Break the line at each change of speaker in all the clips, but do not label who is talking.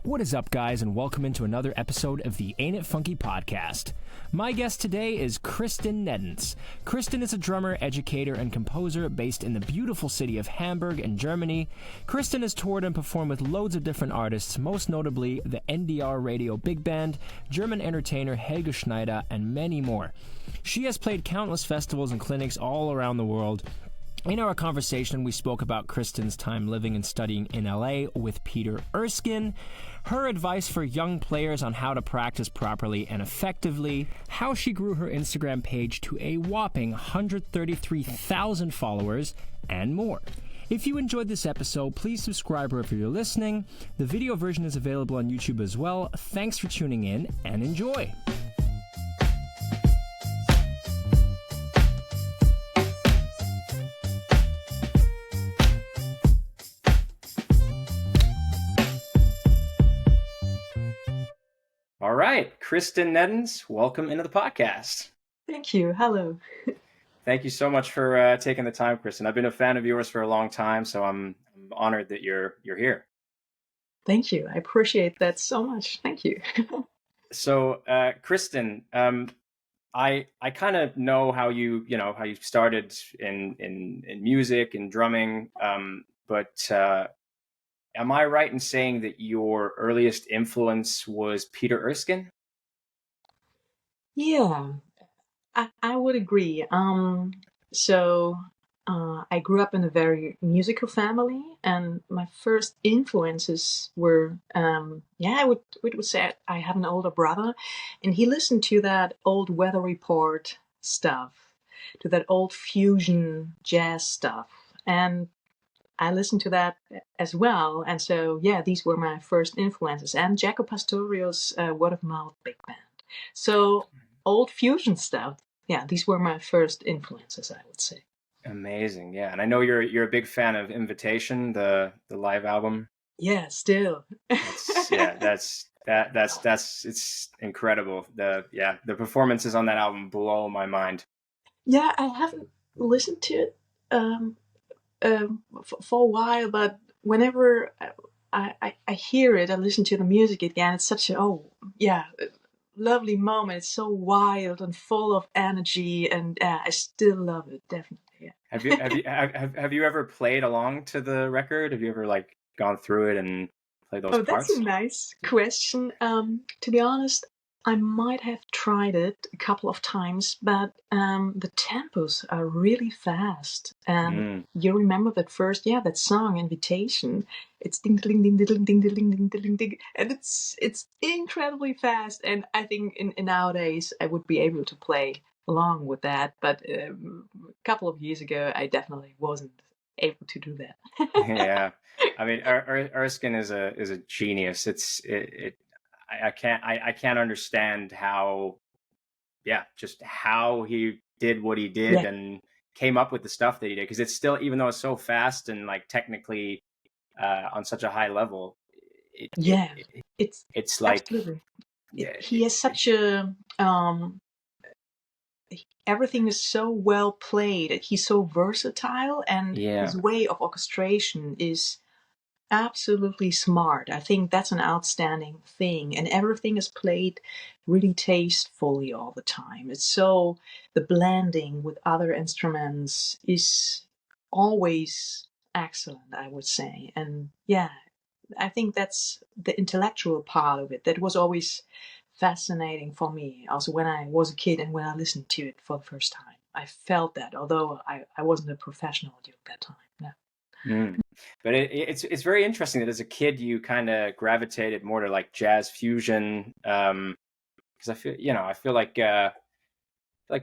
What is up, guys, and welcome into another episode of the Ain't It Funky podcast. My guest today is Christin Neddens. Christin is a drummer, educator, and composer based in the beautiful city of Hamburg in Germany. Christin has toured and performed with loads of different artists, most notably the NDR Radio Big Band, German entertainer Helge Schneider, and many more. She has played countless festivals and clinics all around the world. In our conversation, we spoke about Christin's time living and studying in LA with Peter Erskine, her advice for young players on how to practice properly and effectively, how she grew her Instagram page to a whopping 133,000 followers, and more. If you enjoyed this episode, please subscribe wherever you're listening. The video version is available on YouTube as well. Thanks for tuning in and enjoy. All right, Christin Neddens, welcome into the podcast.
Thank you. Hello.
Thank you so much for taking the time, Christin. I've been a fan of yours for a long time, so I'm honored that you're here.
Thank you. I appreciate that so much. Thank you.
So, Christin, I kind of know how you started in music and drumming, but am I right in saying that your earliest influence was Peter Erskine?
Yeah, I would agree. I grew up in a very musical family, and my first influences were, I would say I have an older brother, and he listened to that old Weather Report stuff, to that old fusion jazz stuff, and I listened to that as well. And so, these were my first influences. And Jaco Pastorio's Word of Mouth Big Band. So, old fusion stuff. Yeah, these were my first influences, I would say.
Amazing. Yeah. And I know you're a big fan of Invitation, the live album.
Yeah, still.
That's it's incredible. The performances on that album blow my mind.
Yeah, I haven't listened to it for a while, but whenever I hear it, I listen to the music again. It's such a lovely moment. It's so wild and full of energy, and I still love it. Definitely. Yeah.
Have you ever played along to the record? Have you ever gone through it and played those parts?
That's a nice question. To be honest, I might have tried it a couple of times, but the tempos are really fast. And you remember that first, that song Invitation. It's ding ding ding ding ding ding ding ding ding ding, and it's incredibly fast. And I think in nowadays I would be able to play along with that, but a couple of years ago I definitely wasn't able to do that.
Yeah, I mean, Erskine is a genius. I can't understand how he did what he did and came up with the stuff that he did, because it's still, even though it's so fast and technically on such a high level, it's like
absolutely. He has such a everything is so well played. He's so versatile, and his way of orchestration is absolutely smart. I think that's an outstanding thing, and everything is played really tastefully all the time. It's so, the blending with other instruments is always excellent, I would say. And I think that's the intellectual part of it that was always fascinating for me. Also, when I was a kid and when I listened to it for the first time, I felt that, although I wasn't a professional during that time.
But it's very interesting that as a kid you kind of gravitated more to jazz fusion, because I feel like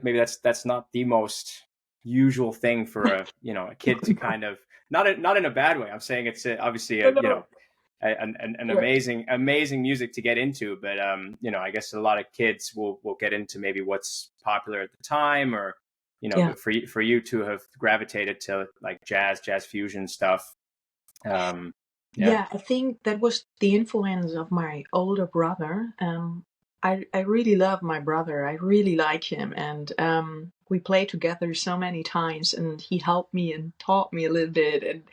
maybe that's not the most usual thing for a kid to kind of, not in a bad way. I'm saying it's obviously an amazing music to get into, but I guess a lot of kids will get into maybe what's popular at the time, or but for you to have gravitated to jazz fusion stuff.
I think that was the influence of my older brother. I really love my brother. I really like him, and we played together so many times, and he helped me and taught me a little bit,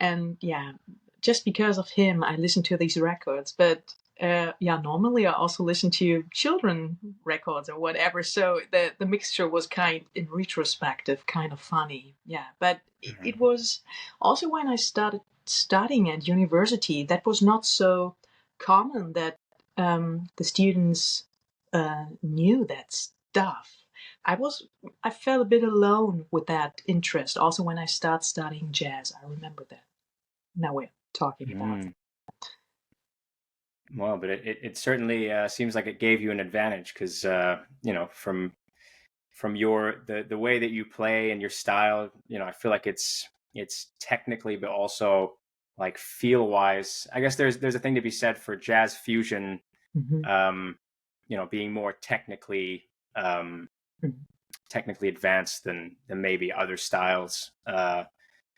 and yeah, just because of him, I listen to these records. But yeah, normally I also listen to children records or whatever. So the mixture was kind, in retrospective, kind of funny. Yeah, but it was also when I started studying at university, that was not so common that the students knew that stuff. I felt a bit alone with that interest. Also, when I started studying jazz, I remember that. Now we're talking about it.
Well, but it certainly seems like it gave you an advantage because from your the way that you play and your style, I feel like it's technically, but also like feel wise. I guess there's a thing to be said for jazz fusion, being more technically technically advanced than maybe other styles.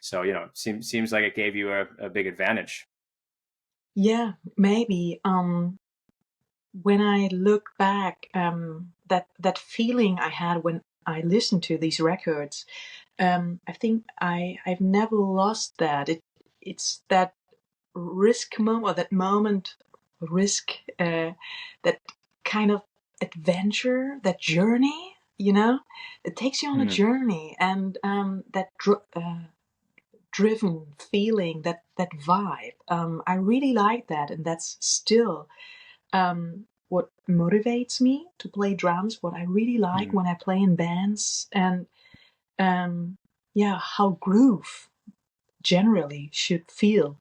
So seems like it gave you a big advantage.
Yeah, maybe. When I look back, that feeling I had when I listened to these records, I think I've never lost that. It's that risk moment, or that moment, risk, that kind of adventure, that journey. It takes you on a journey, and that driven feeling, that vibe. I really like that, and that's still what motivates me to play drums. What I really like when I play in bands, and yeah, how groove generally should feel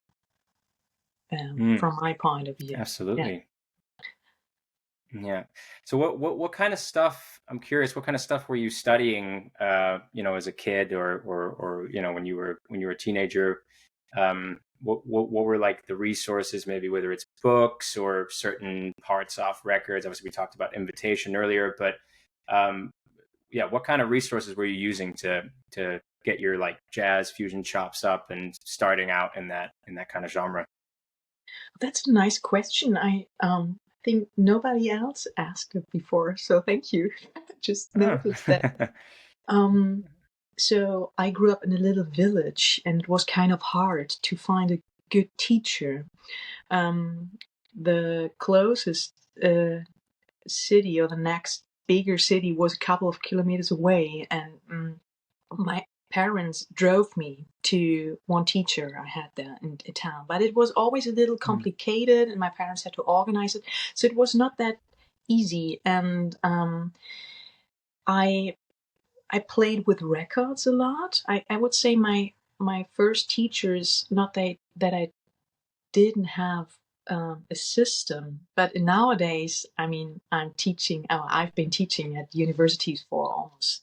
from my point of view.
Absolutely. Yeah. So what kind of stuff, I'm curious, what kind of stuff were you studying, as a kid or when you were a teenager? What were like the resources, maybe whether it's books or certain parts off records? Obviously we talked about invitation earlier, but yeah, what kind of resources were you using to get your like jazz fusion chops up and starting out in that kind of genre?
That's a nice question. I think nobody else asked it before, so thank you. Just noticed that. So I grew up in a little village, and it was kind of hard to find a good teacher. The closest city, or the next bigger city, was a couple of kilometers away, and my parents drove me to one teacher I had there in town. But it was always a little complicated, and my parents had to organize it, so it was not that easy. And I played with records a lot. I would say my first teachers, not that I didn't have a system, but nowadays, I mean, I've been teaching at universities for almost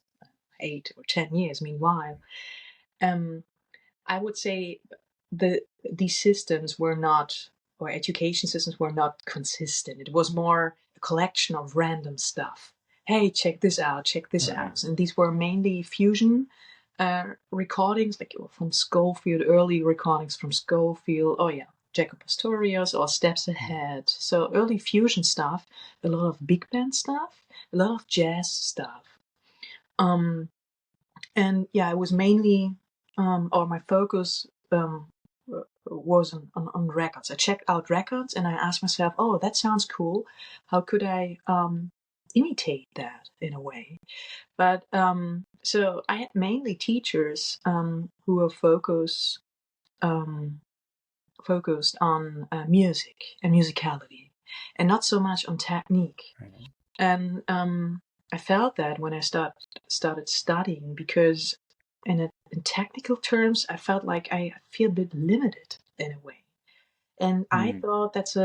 8 or 10 years. Meanwhile, I would say these systems were not, or education systems were not consistent. It was more a collection of random stuff. Hey, check this out, check this out. And these were mainly fusion recordings, like from Schofield, early recordings from Schofield. Oh yeah, Jacob Pastorius, or Steps Ahead. So early fusion stuff, a lot of big band stuff, a lot of jazz stuff. And yeah, it was mainly, or my focus was on records. I checked out records, and I asked myself, oh, that sounds cool. How could I imitate that in a way? But so I had mainly teachers who were focused on music and musicality, and not so much on technique. And I felt that when I started studying, because in technical terms, I felt like I feel a bit limited in a way. And I thought that's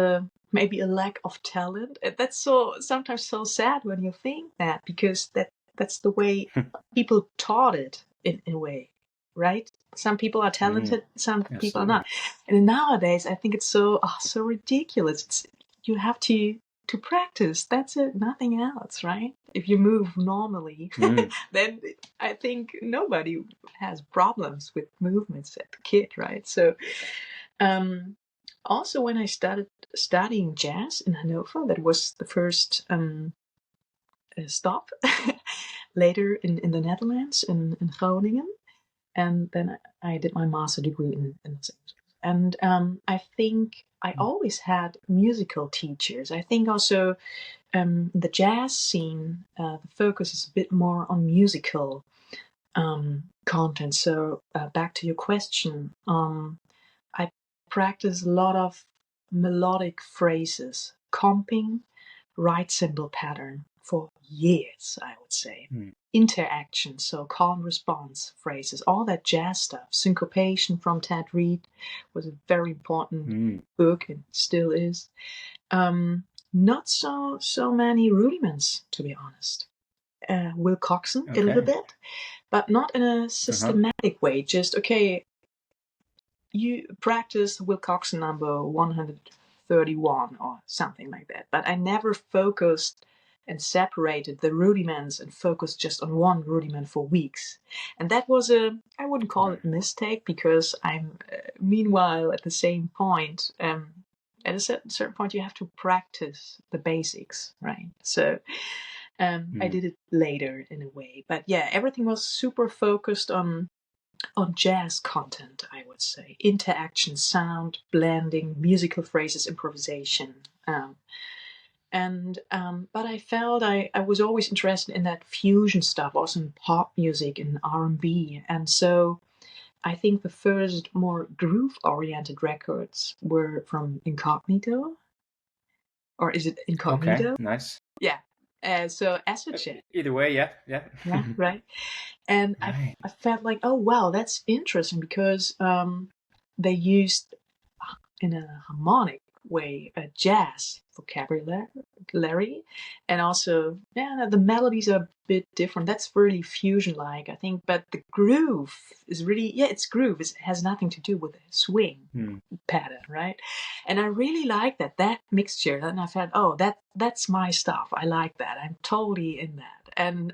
maybe a lack of talent. That's sometimes so sad when you think that, because that's the way people taught it in a way, right? Some people are talented, some people are not. And nowadays, I think it's so ridiculous. You have to practice. That's it, nothing else, right? If you move normally, then I think nobody has problems with movements at the kid, right? So, also when I started studying jazz in Hanover, that was the first stop. Later in the Netherlands, in Groningen. And then I did my master degree in Los Angeles. And I think I always had musical teachers. I think also the jazz scene, the focus is a bit more on musical content. So back to your question, I practice a lot of melodic phrases, comping, right cymbal pattern for years, I would say. Interaction, so call and response phrases, all that jazz stuff. Syncopation from Ted Reed was a very important book and still is. Not so many rudiments, to be honest. Will Coxon a little bit, but not in a systematic way. Just, okay, you practice Will Coxon number 131 or something like that. But I never focused and separated the rudiments and focused just on one rudiment for weeks. And that was I wouldn't call it a mistake, because I'm, meanwhile, at the same point, at a certain point, you have to practice the basics, right? So I did it later in a way. But yeah, everything was super focused on jazz content, I would say. Interaction, sound, blending, musical phrases, improvisation. But I felt I was always interested in that fusion stuff, also in pop music and R&B. And so I think the first more groove-oriented records were from Incognito. Or is it Incognito?
Okay, nice.
Yeah. So Acid Jet.
Either way, yeah.
Yeah, right. And I felt like, oh, wow, that's interesting, because they used, in a harmonic way, a jazz vocabulary. And also, yeah, the melodies are a bit different. That's really fusion-like, I think. But the groove is really, it's groove. It has nothing to do with the swing pattern, right? And I really like that mixture. And I felt, oh, that's my stuff. I like that. I'm totally in that. And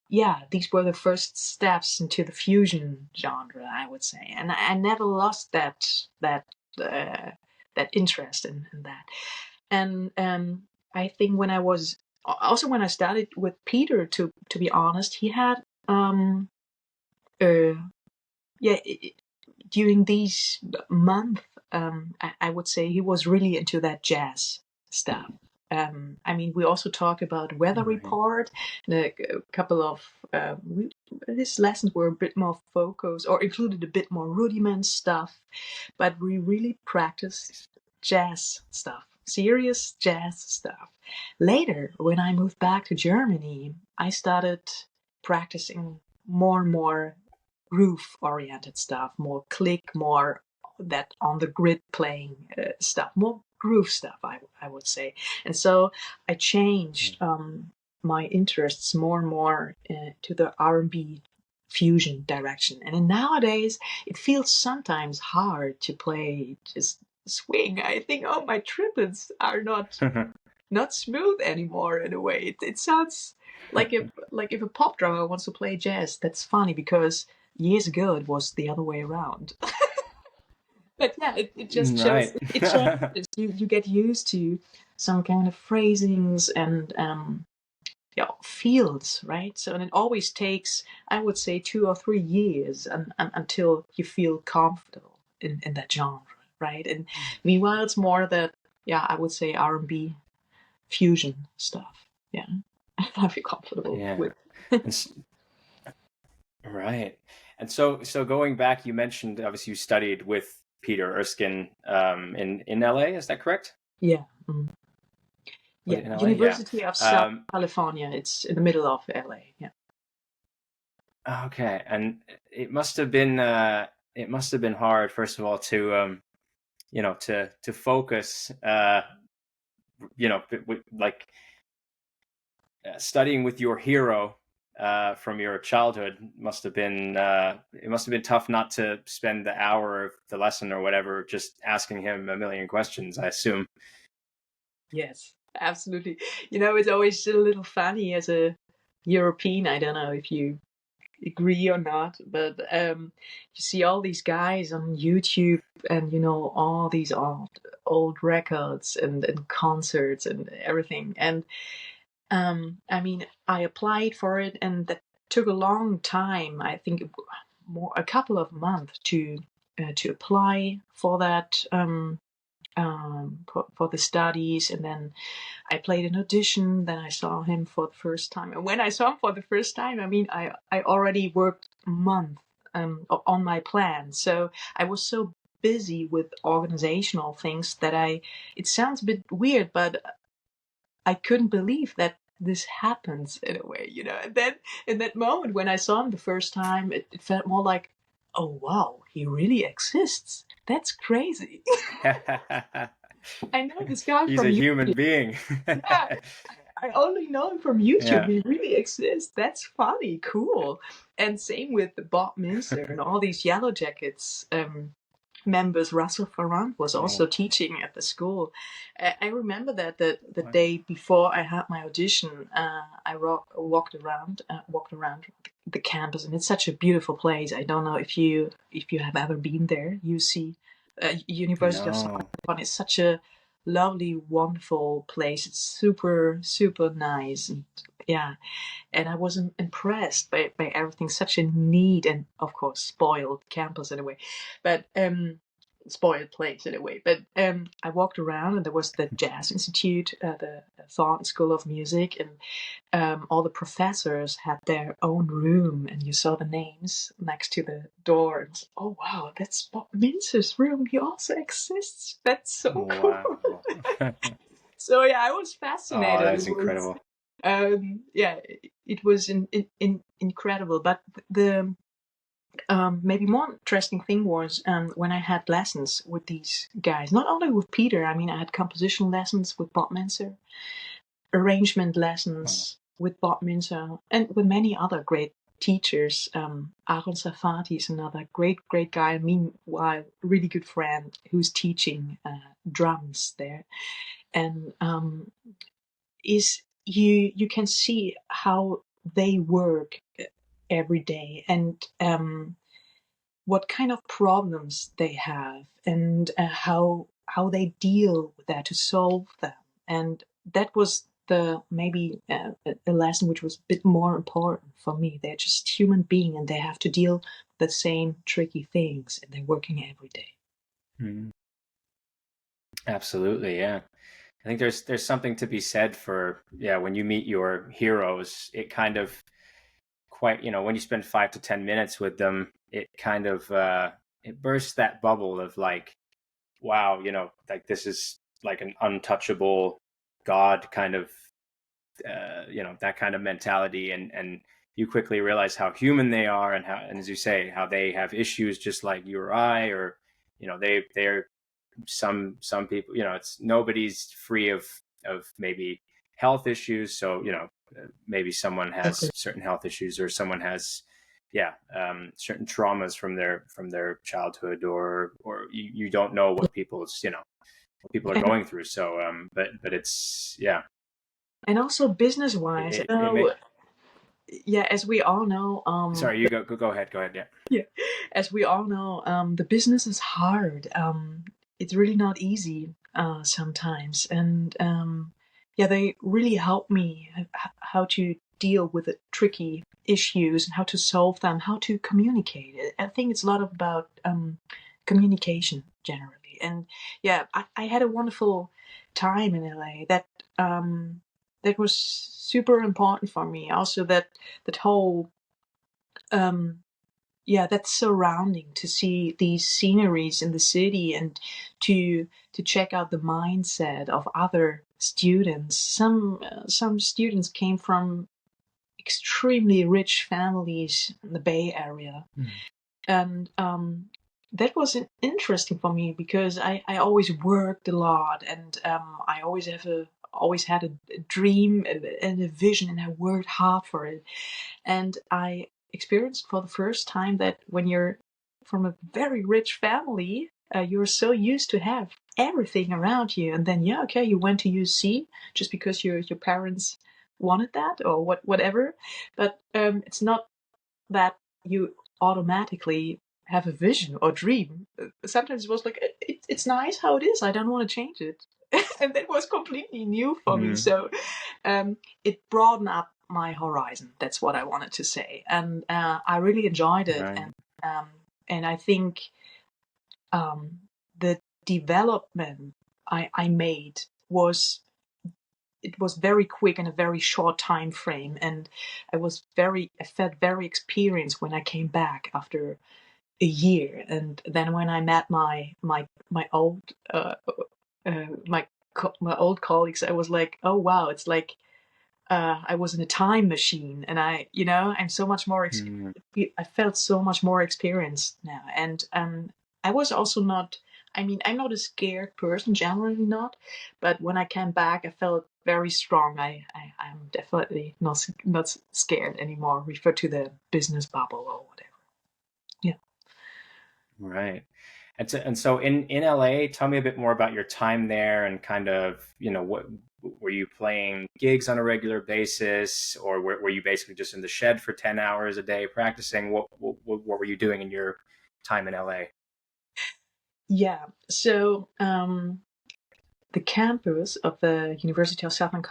yeah, these were the first steps into the fusion genre, I would say, and I never lost that interest in that. And I think when I started with Peter, to be honest, he had during these months, I would say he was really into that jazz stuff. I mean, we also talk about Weather Report, and a couple of his lessons were a bit more focused, or included a bit more rudiment stuff, but we really practiced jazz stuff, serious jazz stuff. Later, when I moved back to Germany, I started practicing more and more groove-oriented stuff, more click, more that on the grid playing stuff, more groove stuff, I would say. And so I changed my interests more and more to the R&B fusion direction. And then nowadays, it feels sometimes hard to play just swing. I think, oh, my triplets are not smooth anymore in a way. It sounds like if a pop drummer wants to play jazz. That's funny, because years ago it was the other way around. But yeah, it just shows. It changes. You get used to some kind of phrasings and fields, right? So, and it always takes, I would say, 2 or 3 years until you feel comfortable in that genre, right? And meanwhile, it's more that, I would say R&B fusion stuff. Yeah, I feel comfortable with.
Right. And so going back, you mentioned obviously you studied with Peter Erskine in LA. Is that correct?
Yeah. Yeah. University of South California. It's in the middle of LA. Yeah.
Okay, and it must have been hard, first of all, to to focus. Like studying with your hero from your childhood must have been tough not to spend the hour of the lesson or whatever just asking him a million questions, I assume.
Yes, absolutely. It's always a little funny as a European. I don't know if you agree or not, but you see all these guys on YouTube, and all these old records and concerts and everything. And I mean, I applied for it, and that took a long time. I think a couple of months to apply for that, for the studies. And then I played an audition. Then I saw him for the first time. And when I saw him for the first time, I mean, I already worked a month on my plan. So I was so busy with organizational things that it sounds a bit weird, but I couldn't believe that this happens in a way. And then in that moment when I saw him the first time, it felt more like, oh wow, he really exists. That's crazy. I know this guy
He's
from
a
YouTube.
human being.
Yeah, I only know him from YouTube.
Yeah.
He really exists. That's funny, cool. And same with Bob Minzer and all these Yellow Jackets members. Russell Farrand was also teaching at the school. I remember that the day before I had my audition, I walked around the campus, and it's such a beautiful place. I don't know if you have ever been there. UC, University of Southern California. It's such a lovely, wonderful place. It's super, super nice, and yeah. And I was impressed by everything. Such a neat and, of course, spoiled campus in a way, but spoiled place in a way. But I walked around, and there was the Jazz Institute, the Thornton School of Music, and all the professors had their own room, and you saw the names next to the door. And oh wow, that's Bob Minzer's room. He also exists. That's so cool. So yeah, I was fascinated.
Oh, that's incredible.
Yeah, it was incredible. But the maybe more interesting thing was when I had lessons with these guys, not only with Peter. I mean, I had composition lessons with Bob Minzer, arrangement lessons with Bob Minzer, and with many other great teachers. Aaron Safati is another great guy. Meanwhile, really good friend who's teaching drums there, and you can see how they work every day, and what kind of problems they have, and how they deal with that to solve them. And that was maybe a lesson which was a bit more important for me. They're just human beings, and they have to deal with the same tricky things, and they're working every day.
Mm-hmm. Absolutely, yeah. I think there's something to be said for, when you meet your heroes, it kind of quite, when you spend 5 to 10 minutes with them, it kind of it bursts that bubble of like, wow, like this is like an untouchable God kind of that kind of mentality, and you quickly realize how human they are, and as you say, how they have issues just like you or I, or they're some people, it's nobody's free of maybe health issues. So maybe someone has certain health issues, or someone has certain traumas from their childhood, or you don't know what people's what people are going through. So but it's
and also business wise, as we all know,
sorry, you go ahead.
Yeah, as we all know, the business is hard. It's really not easy sometimes, and they really help me how to deal with the tricky issues and how to solve them, how to communicate. I think it's a lot about communication generally, and I had a wonderful time in LA. That was super important for me. Also, that whole that surrounding, to see these sceneries in the city, and to check out the mindset of other students. Some students came from extremely rich families in the Bay Area, and that was interesting for me, because I always worked a lot, and I always had a dream and a vision, and I worked hard for it, and I experienced for the first time that when you're from a very rich family, you're so used to have everything around you, and then you went to UC just because your parents wanted that, or whatever, but it's not that you automatically have a vision or dream. Sometimes it was like, it's nice how it is. I don't want to change it. And that was completely new for me. So it broadened up my horizon. That's what I wanted to say. And I really enjoyed it.
Right.
And I think the development I made was very quick in a very short time frame, and I felt very experienced when I came back after a year. And then when I met my old my old colleagues, I was like, oh wow, it's like I was in a time machine, and I'm so much more. I felt so much more experienced now, and I was also not. I mean, I'm not a scared person, generally not, but when I came back, I felt very strong. I'm definitely not scared anymore. Refer to the business bubble or whatever. Yeah.
Right. And so in LA, tell me a bit more about your time there and kind of, what were you playing gigs on a regular basis, or were you basically just in the shed for 10 hours a day practicing? What were you doing in your time in LA?
Yeah. So the campus of the University of Southern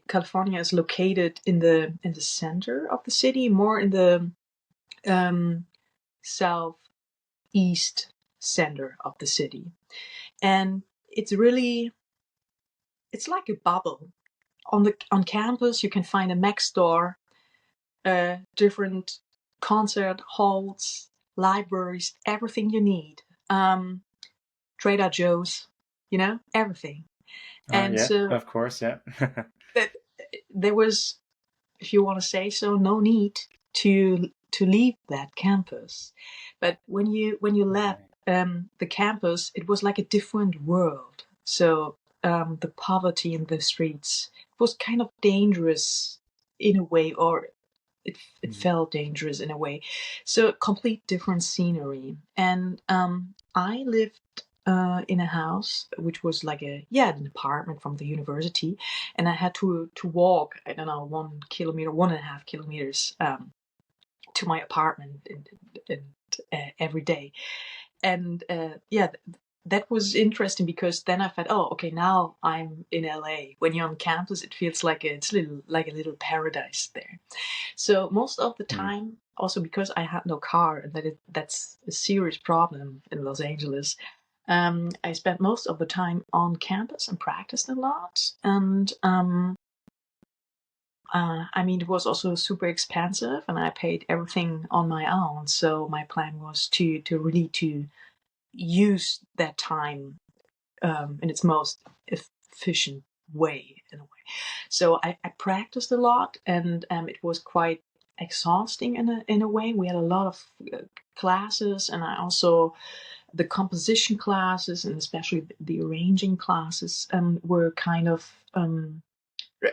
California is located in the center of the city, more in the southeast center of the city. And it's like a bubble. On campus, you can find a Mac store, different concert halls, libraries, everything you need. Trader Joe's, everything. And
Yeah,
so
of course. Yeah.
that there was, if you want to say so, no need to leave that campus. But when you left the campus, it was like a different world. So the poverty in the streets was kind of dangerous in a way, or it felt dangerous in a way. So complete different scenery. And I lived in a house which was like an apartment from the university, and I had to walk, I don't know, 1 kilometer, 1.5 kilometers to my apartment every day. And that was interesting, because then I thought, oh, okay, now I'm in LA. When you're on campus, it feels like it's like a little paradise there. So most of the time, also because I had no car, and that's a serious problem in Los Angeles, I spent most of the time on campus and practiced a lot. And I mean, it was also super expensive, and I paid everything on my own. So my plan was to really to use that time in its most efficient way, in a way. So I practiced a lot, and it was quite exhausting in a way. We had a lot of classes, and I also the composition classes, and especially the arranging classes, were kind of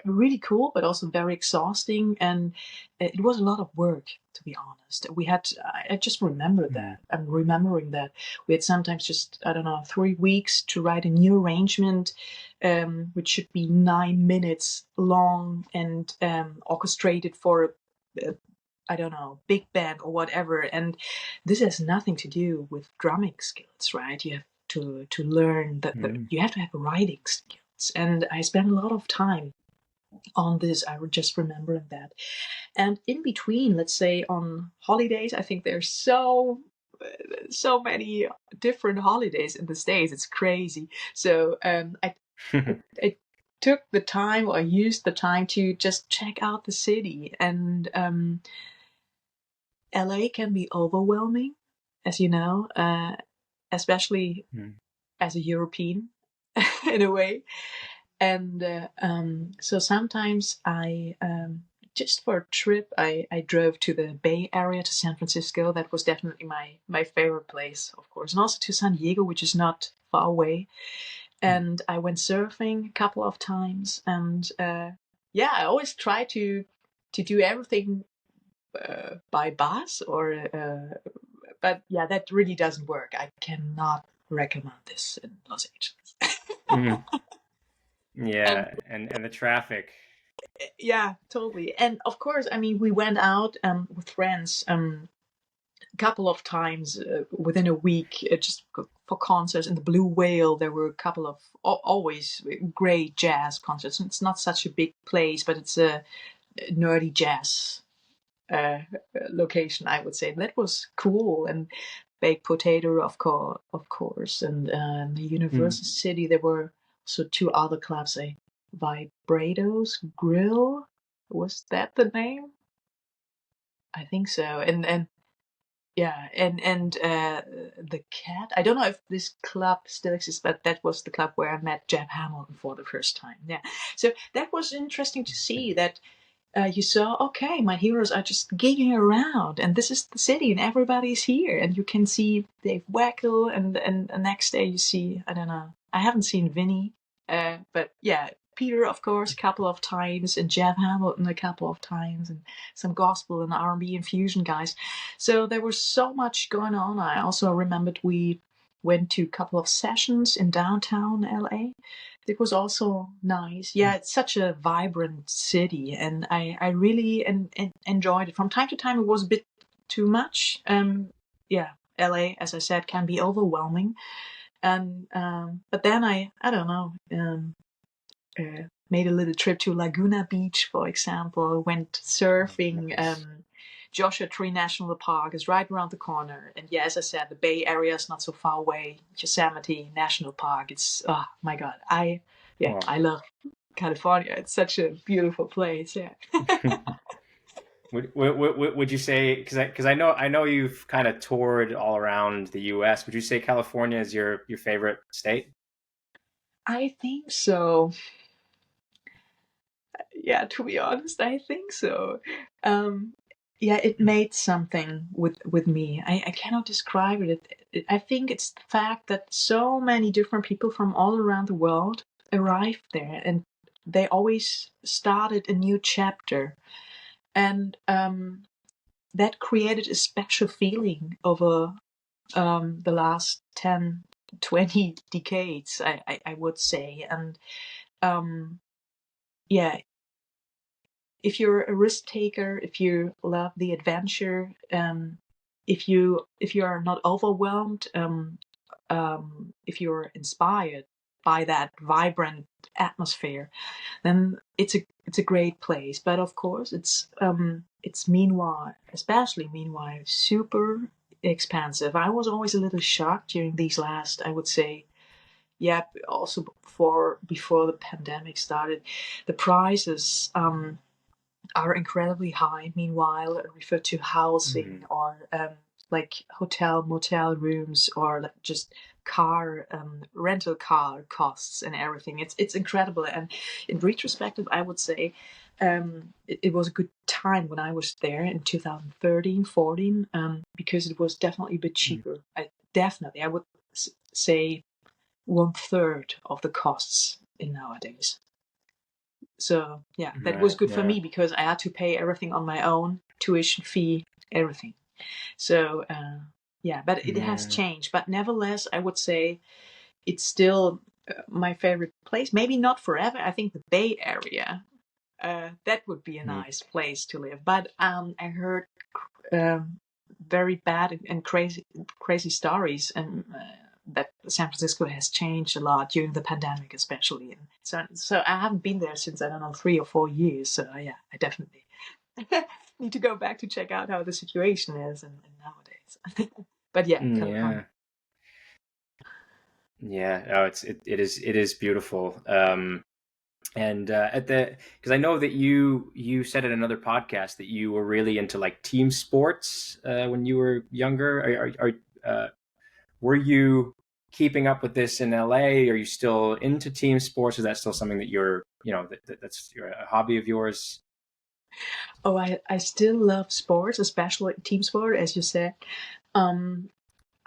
really cool, but also very exhausting, and it was a lot of work, to be honest. We had, I just remember that. I'm remembering that we had sometimes just, I don't know, 3 weeks to write a new arrangement, which should be 9 minutes long, and orchestrated for I don't know, big band or whatever. And this has nothing to do with drumming skills, right? You have to learn that you have to have writing skills. And I spent a lot of time on this. I just remember that. And in between, let's say on holidays, I think there's so many different holidays in the States. It's crazy. So I took the time, or used the time, to just check out the city. And LA can be overwhelming, as you know, especially as a European in a way. And so sometimes I, just for a trip, I drove to the Bay Area, to San Francisco. That was definitely my favorite place, of course. And also to San Diego, which is not far away. And I went surfing a couple of times. And I always try to do everything by bus, but that really doesn't work. I cannot recommend this in Los Angeles.
Yeah, and the traffic.
Yeah, totally. And of course, I mean, we went out with friends a couple of times within a week, just for concerts. In the Blue Whale, there were a couple of always great jazz concerts. It's not such a big place, but it's a nerdy jazz uh, location, I would say. That was cool. And Baked Potato, of course, and the Universal City. There were also two other clubs. Vibratos Grill, was that the name? I think so. And yeah, and the Cat. I don't know if this club still exists, but that was the club where I met Jeff Hamilton for the first time. Yeah, so that was interesting to see that you saw, okay, my heroes are just gigging around, and this is the city, and everybody's here, and you can see Dave Wackel, and the next day you see, I don't know, I haven't seen Vinny, but yeah, Peter, of course, a couple of times, and Jeff Hamilton a couple of times, and some gospel and R&B and fusion guys. So there was so much going on. I also remembered we went to a couple of sessions in downtown LA. It was also nice. Yeah, it's such a vibrant city, and I really enjoyed it. From time to time, it was a bit too much. Yeah, LA, as I said, can be overwhelming. And but then I don't know. Made a little trip to Laguna Beach, for example. Went surfing.
Nice.
Joshua Tree National Park is right around the corner. And yeah, as I said, the Bay Area is not so far away. Yosemite National Park. It's, oh my God. I love California. It's such a beautiful place. Yeah.
Would you say, because I know you've kind of toured all around the U.S. Would you say California is your favorite state?
I think so. Yeah, to be honest, I think so. Yeah, it made something with me. I cannot describe it. I think it's the fact that so many different people from all around the world arrived there, and they always started a new chapter, and that created a special feeling over the last 10, 20 decades, I would say. And yeah, if you're a risk taker, if you love the adventure, if you are not overwhelmed, if you're inspired by that vibrant atmosphere, then it's a great place. But of course, it's meanwhile, especially meanwhile, super expensive. I was always a little shocked during these last, I would say, yeah, also before the pandemic started, the prices are incredibly high. Meanwhile, refer to housing or like hotel, motel rooms, or like just car rental car costs and everything. It's incredible. And in retrospective, I would say it was a good time when I was there in 2013, 14, because it was definitely a bit cheaper. I would say 1/3 of the costs in nowadays. So yeah, that was good for me because I had to pay everything on my own, tuition fee, everything. So yeah, but it has changed. But nevertheless, I would say it's still my favorite place. Maybe not forever. I think the Bay Area, that would be a nice place to live. But I heard very bad and crazy stories, and that San Francisco has changed a lot during the pandemic, especially. And so I haven't been there since, I don't know, 3 or 4 years. So yeah, I definitely need to go back to check out how the situation is and nowadays. But yeah, California.
Yeah, oh, it is beautiful. And because I know that you said in another podcast that you were really into like team sports when you were younger. Were you keeping up with this in LA? Are you still into team sports? Is that still something that you're, that's a hobby of yours?
Oh, I still love sports, especially team sport, as you said.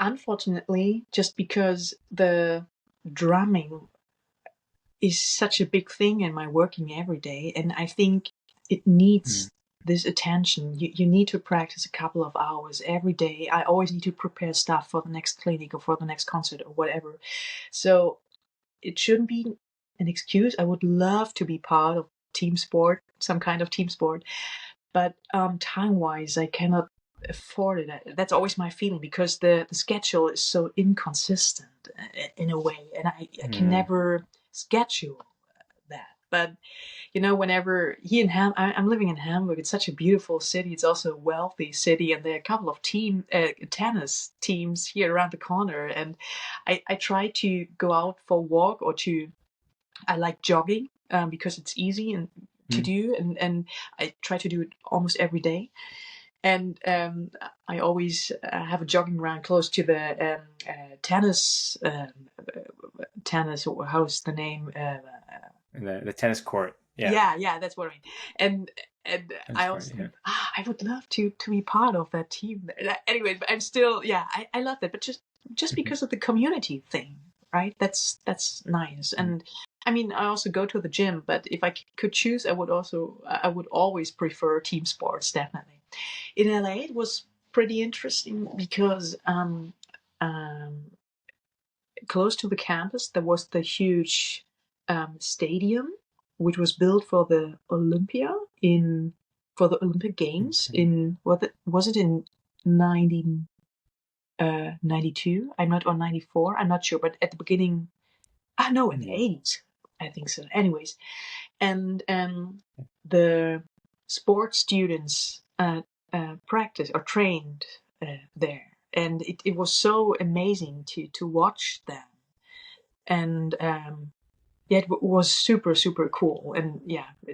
Unfortunately, just because the drumming is such a big thing in my working every day, and I think it needs this attention. You need to practice a couple of hours every day. I always need to prepare stuff for the next clinic or for the next concert or whatever. So it shouldn't be an excuse. I would love to be part of team sport, some kind of team sport. But time-wise, I cannot afford it. That's always my feeling, because the schedule is so inconsistent in a way, and I can never schedule that. But whenever I'm living in Hamburg. It's such a beautiful city. It's also a wealthy city, and there are a couple of tennis teams here around the corner. And I try to go out for a walk, or I like jogging, because it's easy and to do, and I try to do it almost every day. And I always have a jogging round close to the tennis. How's the name?
The tennis court.
Yeah, that's what I mean. And I also think, I would love to be part of that team. Anyway, but I'm still, I love that. But just because of the community thing, right? That's nice. And I mean, I also go to the gym, but if I could choose, I would always prefer team sports, definitely. In LA, it was pretty interesting because close to the campus, there was the huge stadium, which was built for the Olympic Games in was it in 1992? I'm not, or 94. I'm not sure, but at the beginning, no, in the 80s, I think so. Anyways, and the sports students practice or trained there, and it was so amazing to watch them, and it was super, super cool. And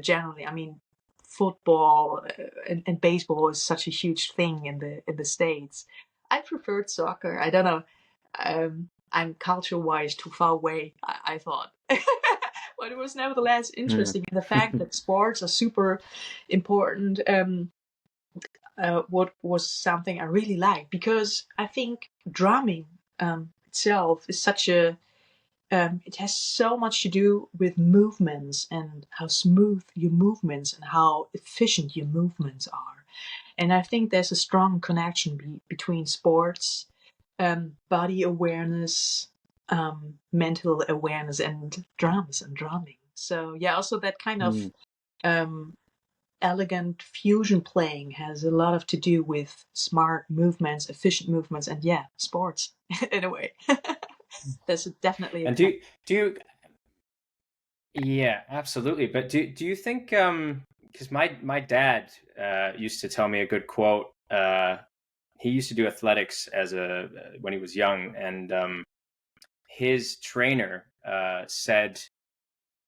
generally, I mean, football and baseball is such a huge thing in the States. I preferred soccer. I don't know. I'm culture-wise too far away, I thought. But it was nevertheless interesting. And the fact that sports are super important, what was something I really liked, because I think drumming itself is such a it has so much to do with movements, and how smooth your movements and how efficient your movements are. And I think there's a strong connection between sports, body awareness, mental awareness, and drums and drumming. So also that kind of elegant fusion playing has a lot to do with smart movements, efficient movements, and sports in a way. There's definitely a...
And do you absolutely. But do you think, because my dad used to tell me a good quote. He used to do athletics when he was young, and his trainer said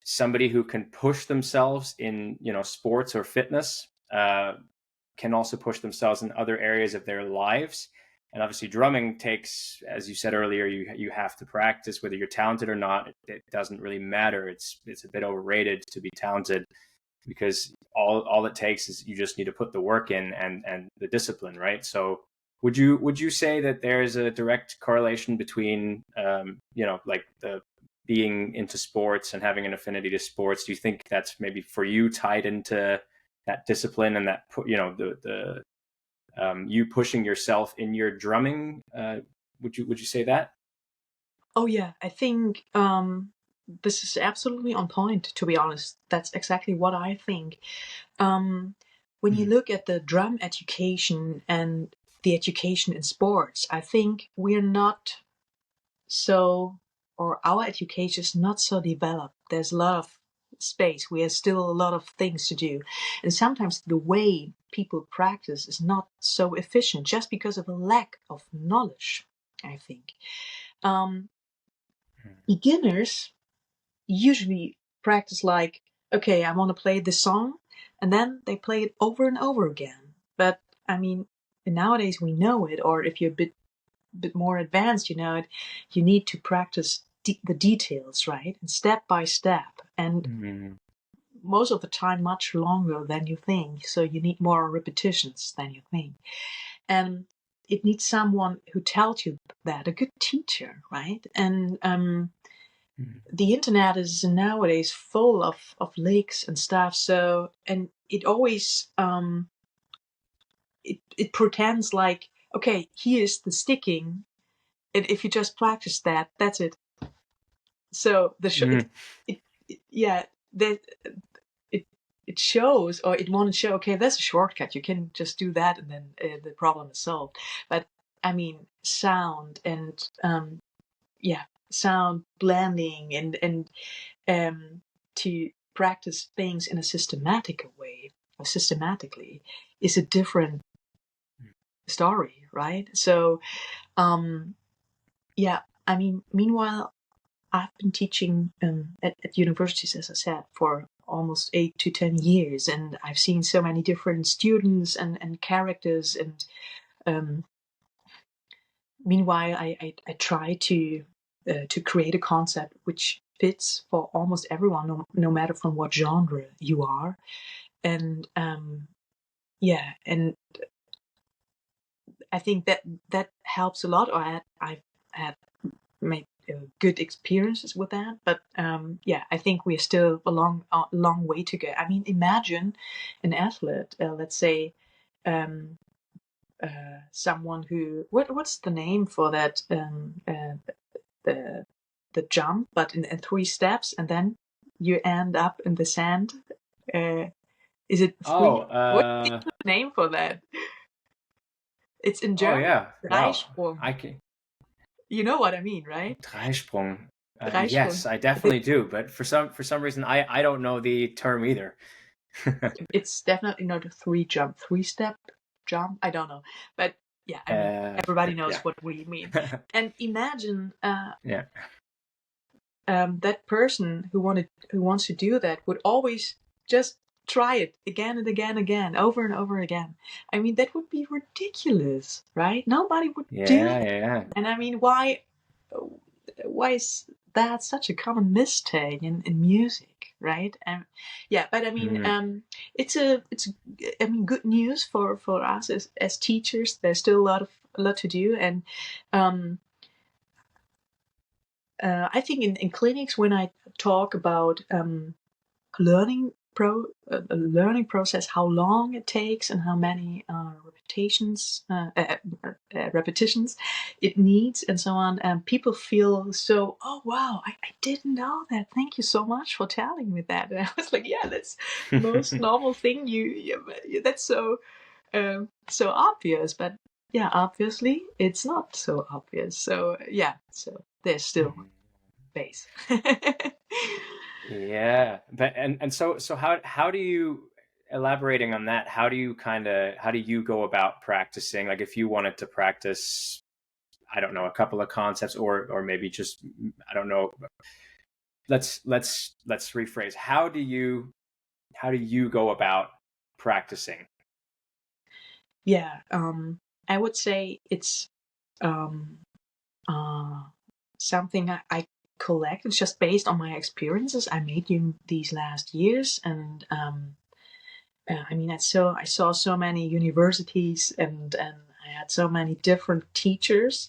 somebody who can push themselves in sports or fitness can also push themselves in other areas of their lives. And obviously drumming takes, as you said earlier, you have to practice. Whether you're talented or not, it doesn't really matter. It's a bit overrated to be talented, because all it takes is you just need to put the work in and the discipline, right? So would you say that there's a direct correlation between like the being into sports and having an affinity to sports? Do you think that's maybe for you tied into that discipline and that the you pushing yourself in your drumming? Would you say that?
Oh yeah, I think this is absolutely on point, to be honest. That's exactly what I think. When you look at the drum education and the education in sports, I think we're not our education is not so developed. There's a lot of space. We have still a lot of things to do. And sometimes the way people practice is not so efficient, just because of a lack of knowledge, I think. Beginners usually practice like, okay, I want to play this song, and then they play it over and over again. But I mean, nowadays we know it, or if you're a bit more advanced, you need to practice the details, right? And step by step. And most of the time, much longer than you think. So you need more repetitions than you think. And it needs someone who tells you that, a good teacher, right? And the internet is nowadays full of links and stuff. So, and it always, it pretends like, okay, here's the sticking, and if you just practice that, that's it. So the show, it shows, or it won't show, okay, there's a shortcut, you can just do that and then the problem is solved. But I mean, sound and sound blending and to practice things in a systematic way or systematically is a different story, right? So I mean, meanwhile, I've been teaching at universities, as I said, for almost 8 to 10 years, and I've seen so many different students and characters. And meanwhile, I try to create a concept which fits for almost everyone, no matter from what genre you are. And and I think that helps a lot. Or I've had made good experiences with that. But I think we're still a long way to go. I mean, imagine an athlete, let's say, someone who what's the name for that, the jump, but in 3 steps, and then you end up in the sand. Is it 3? What's the name for that? It's in German.
Oh yeah,
Dreisprung.
I can.
You know what I mean, right?
Dreisprung. Yes, I definitely do. But for some reason, I don't know the term either.
It's definitely not a 3-step jump. I don't know, but yeah, I mean, everybody knows what we mean. And imagine, that person who wants to do that would always just try it again and again, over and over again. I mean, that would be ridiculous, right? Nobody would do that.
Yeah.
And I mean, why is that such a common mistake in music, right? But I mean, it's good news for us as teachers. There's still a lot to do. And I think in clinics, when I talk about learning process, how long it takes and how many repetitions it needs, and so on, people feel so, oh wow, I didn't know that, thank you so much for telling me that. And I was like, yeah, that's the most normal thing, that's so obvious. But yeah, obviously it's not so obvious. So so there's still space.
Yeah, but and so how do you, elaborating on that, how do you go about practicing? Like, if you wanted to practice, I don't know, a couple of concepts, or maybe just, I don't know, let's rephrase. How do you go about practicing?
Yeah, I would say it's something I collect. It's just based on my experiences I made in these last years. And I mean, I saw so many universities, and I had so many different teachers.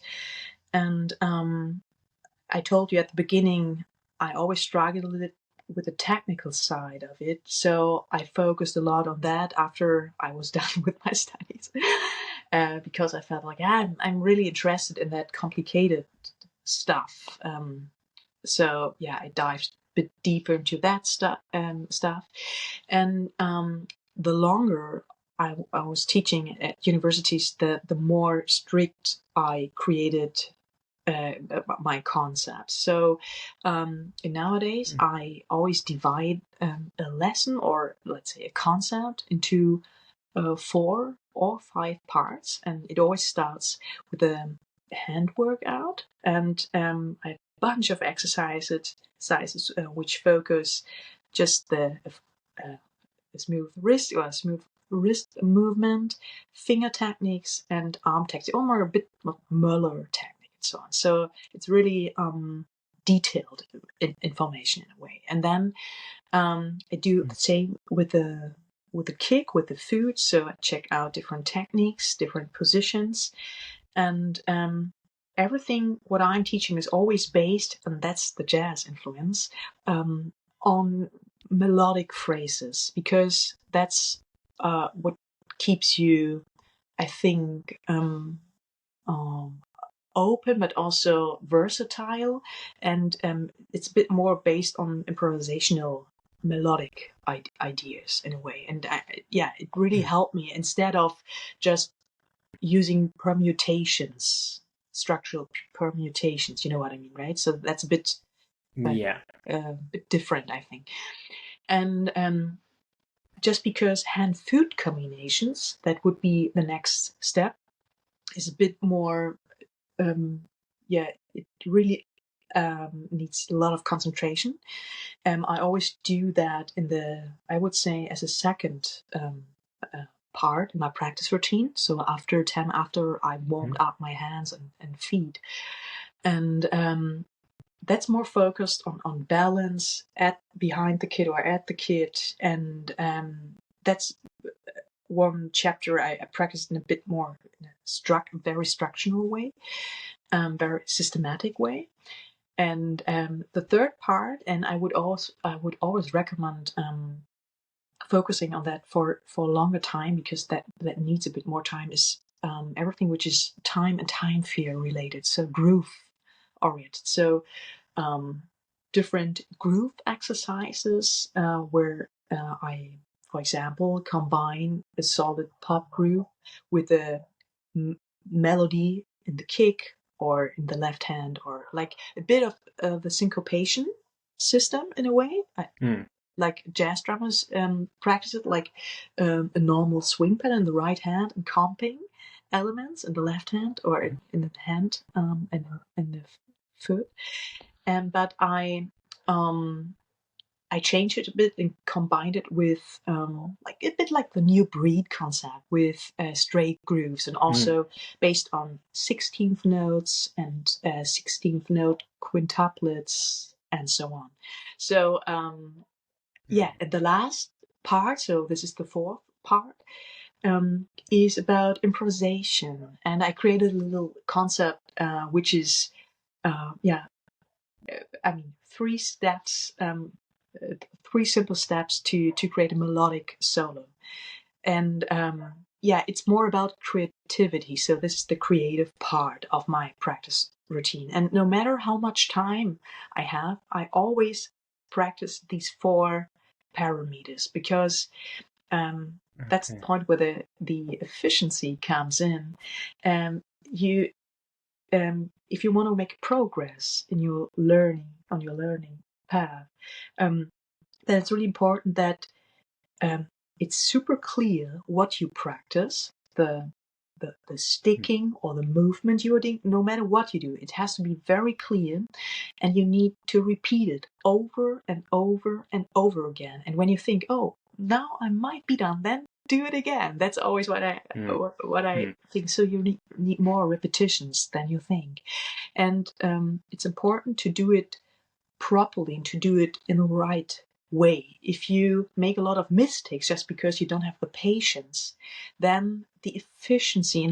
And I told you at the beginning, I always struggled with the technical side of it. So I focused a lot on that after I was done with my studies, because I felt like I'm really interested in that complicated stuff. So yeah, I dived a bit deeper into that stuff. And the longer I was teaching at universities, the more strict I created my concepts. So nowadays, I always divide a lesson, or let's say a concept, into 4 or 5 parts, and it always starts with a hand workout and a bunch of exercises which focus just the smooth wrist movement, finger techniques, and arm techniques, or more a bit Muller technique, and so on. So it's really detailed information in a way. And then I do the same with the kick, with the food. So I check out different techniques, different positions, and everything what I'm teaching is always based, and that's the jazz influence, on melodic phrases, because that's what keeps you, I think, open, but also versatile, and it's a bit more based on improvisational melodic ideas in a way. And it really helped me instead of just using permutations, structural permutations. You know what I mean, right? So that's a bit bit different, I think. And just because hand-foot combinations, that would be the next step, is a bit more, it really needs a lot of concentration. I always do that I would say, as a second part in my practice routine. So after I warmed up my hands and feet. And that's more focused on balance behind the kit or at the kit. And that's one chapter I practiced in a bit more in a very structural way, very systematic way. And the third part, and I would always recommend focusing on that for a longer time, because that needs a bit more time, is everything which is time and time fear related, so groove oriented. So different groove exercises where I, for example, combine a solid pop groove with a melody in the kick or in the left hand, or like a bit of the syncopation system in a way. Like jazz drummers practice it, like a normal swing pattern in the right hand and comping elements in the left hand, or in the hand and in the foot. But I changed it a bit and combined it with like a bit like the new breed concept, with straight grooves, and also based on 16th notes and 16th note quintuplets and so on. So and the last part, so this is the fourth part, is about improvisation. And I created a little concept which is three steps, three simple steps to create a melodic solo. And it's more about creativity. So this is the creative part of my practice routine. And no matter how much time I have, I always practice these 4 parameters, because that's the point where the efficiency comes in. If you want to make progress in your learning path, then it's really important that it's super clear what you practice, the sticking or the movement you are doing. No matter what you do, it has to be very clear, and you need to repeat it over and over and over again. And when you think, oh, now I might be done, then do it again. That's always what I think. So you need more repetitions than you think. And it's important to do it properly and to do it in the right way. If you make a lot of mistakes just because you don't have the patience, then the efficiency in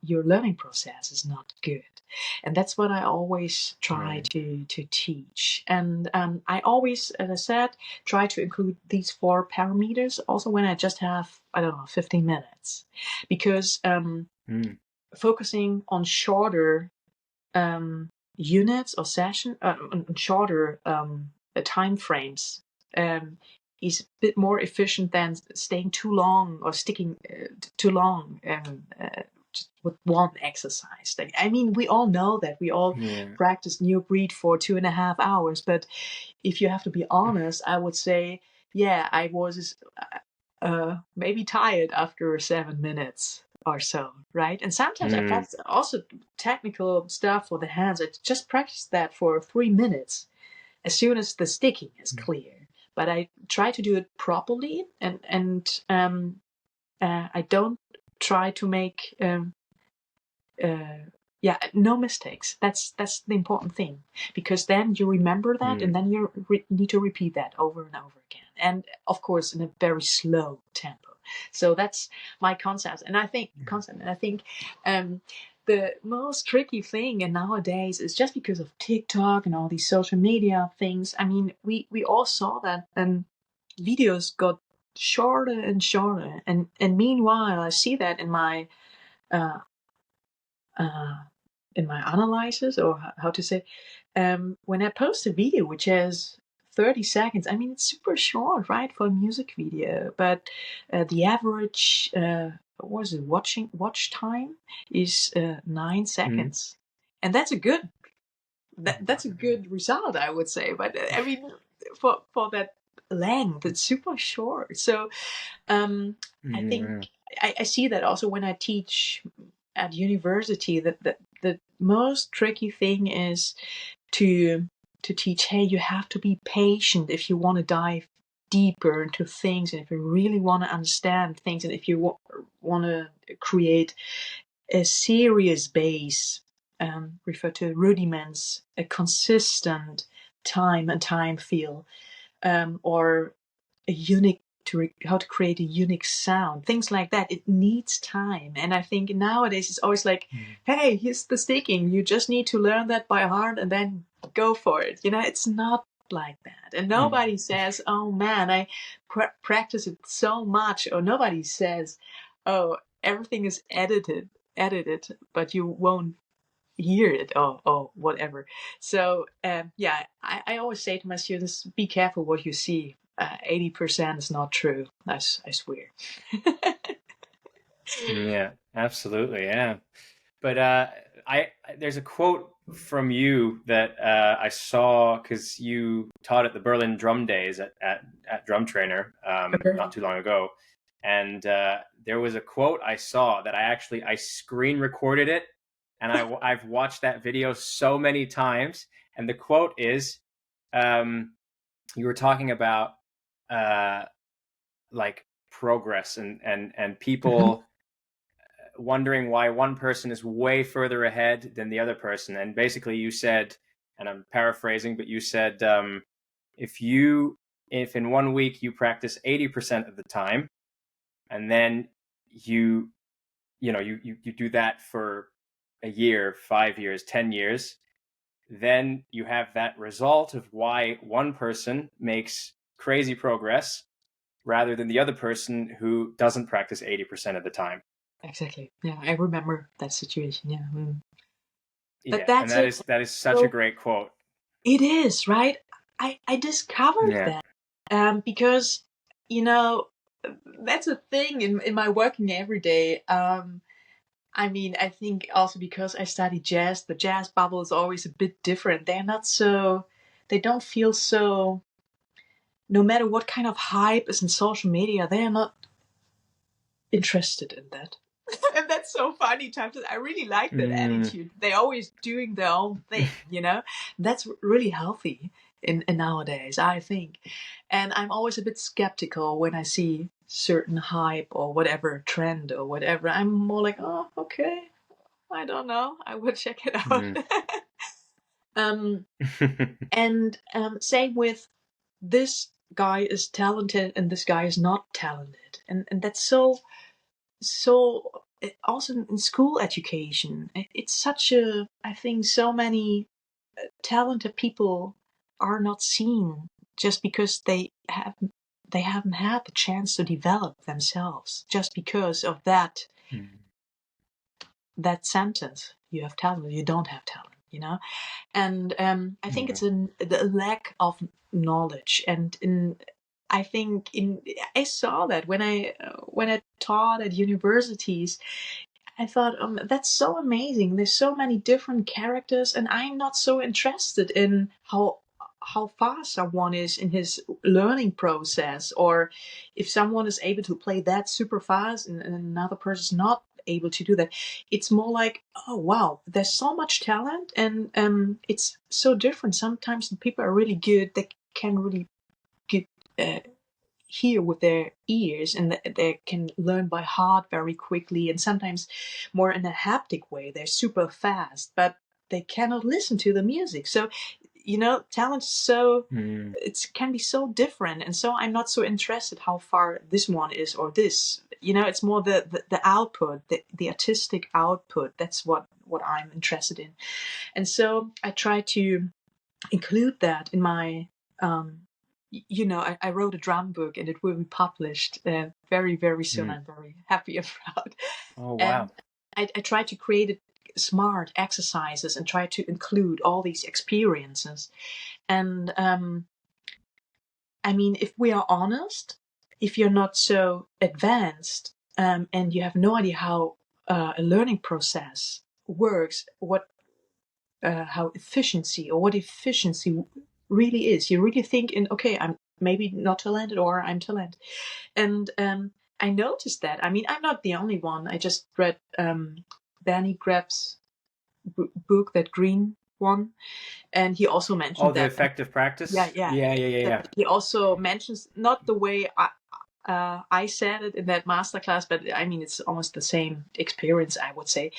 your learning process is not good. And that's what I always try to teach. And I always, as I said, try to include these 4 parameters also when I just have, 15 minutes. Because focusing on shorter units or session, shorter time frames is a bit more efficient than staying too long or sticking too long with one exercise. I mean, we all know that. We all practice new breed for 2.5 hours. But if you have to be honest, I would say, I was maybe tired after 7 minutes or so, right? And sometimes I practice also technical stuff for the hands. I just practice that for 3 minutes as soon as the sticking is clear. But I try to do it properly, and I don't try to make no mistakes. That's the important thing, because then you remember that, and then you need to repeat that over and over again, and of course in a very slow tempo. So that's my concept, and I think the most tricky thing nowadays is just because of TikTok and all these social media things. I mean, we all saw that, and videos got shorter and shorter, and meanwhile I see that in my analysis, or how to say, when I post a video which has 30 seconds. I mean, it's super short, right, for a music video. But the average, watch time is 9 seconds, and that's a good that's a good result, I would say. But I mean, for that length, it's super short. So I think I see that also when I teach at university, that the most tricky thing is to teach, hey, you have to be patient if you want to dive deeper into things, and if you really want to understand things, and if you want to create a serious base, refer to rudiments, a consistent time and time feel, or a unique how to create a unique sound, things like that. It needs time, and I think nowadays it's always like, hey, here's the sticking, you just need to learn that by heart and then go for it. It's not like that, and nobody says, oh man, I practice it so much, or nobody says, oh, everything is edited, but you won't hear it, or whatever. So I always say to my students, be careful what you see. 80% is not true. I swear.
Yeah, absolutely. Yeah. But there's a quote from you that I saw because you taught at the Berlin Drum Days at Drum Trainer not too long ago, and there was a quote I saw that I screen recorded it, and I've watched that video so many times. And the quote is, you were talking about like progress and people wondering why one person is way further ahead than the other person. And basically you said, and I'm paraphrasing, but you said, if in 1 week you practice 80% of the time, and then you do that for a year, 5 years, 10 years, then you have that result of why one person makes crazy progress rather than the other person who doesn't practice 80% of the time.
Exactly. Yeah, I remember that situation. Yeah.
But yeah, and that is such a great quote.
It is, right? I discovered that because that's a thing in my working every day. I mean, I think also because I study jazz, the jazz bubble is always a bit different. They don't feel so, no matter what kind of hype is in social media, they are not interested in that. And that's so funny times. I really like that attitude. They're always doing their own thing, That's really healthy in nowadays, I think. And I'm always a bit skeptical when I see certain hype or whatever trend or whatever. I'm more like, oh, okay, I don't know, I will check it out. And same with, this guy is talented and this guy is not talented, and that's so also in school education. It's such a, I think so many talented people are not seen just because they haven't had the chance to develop themselves, just because of that sentence, you have talent, you don't have talent, and I think it's the lack of knowledge. And I think I saw that when I taught at universities. I thought, that's so amazing. There's so many different characters, and I'm not so interested in how fast someone is in his learning process, or if someone is able to play that super fast and another person is not able to do that. It's more like, oh wow, there's so much talent, and it's so different. Sometimes the people are really good, they can really get hear with their ears, and they can learn by heart very quickly, and sometimes more in a haptic way. They're super fast, but they cannot listen to the music. So talent is so it can be so different, and so I'm not so interested how far this one is or this. It's more the output, the artistic output. That's what I'm interested in, and so I try to include that in my I wrote a drum book, and it will be published very, very soon. I'm very happy and proud.
Oh, wow.
And I try to create smart exercises and try to include all these experiences. And I mean, if we are honest, if you're not so advanced, and you have no idea how a learning process works, how efficiency or what efficiency really is, you really think in, okay, I'm maybe not talented or I'm talented. And I noticed that. I mean, I'm not the only one. I just read Danny Grepp's book, that green one, and he also mentioned
the
that.
effective practice.
Yeah. He also mentions not the way I said it in that masterclass, but I mean, it's almost the same experience, I would say.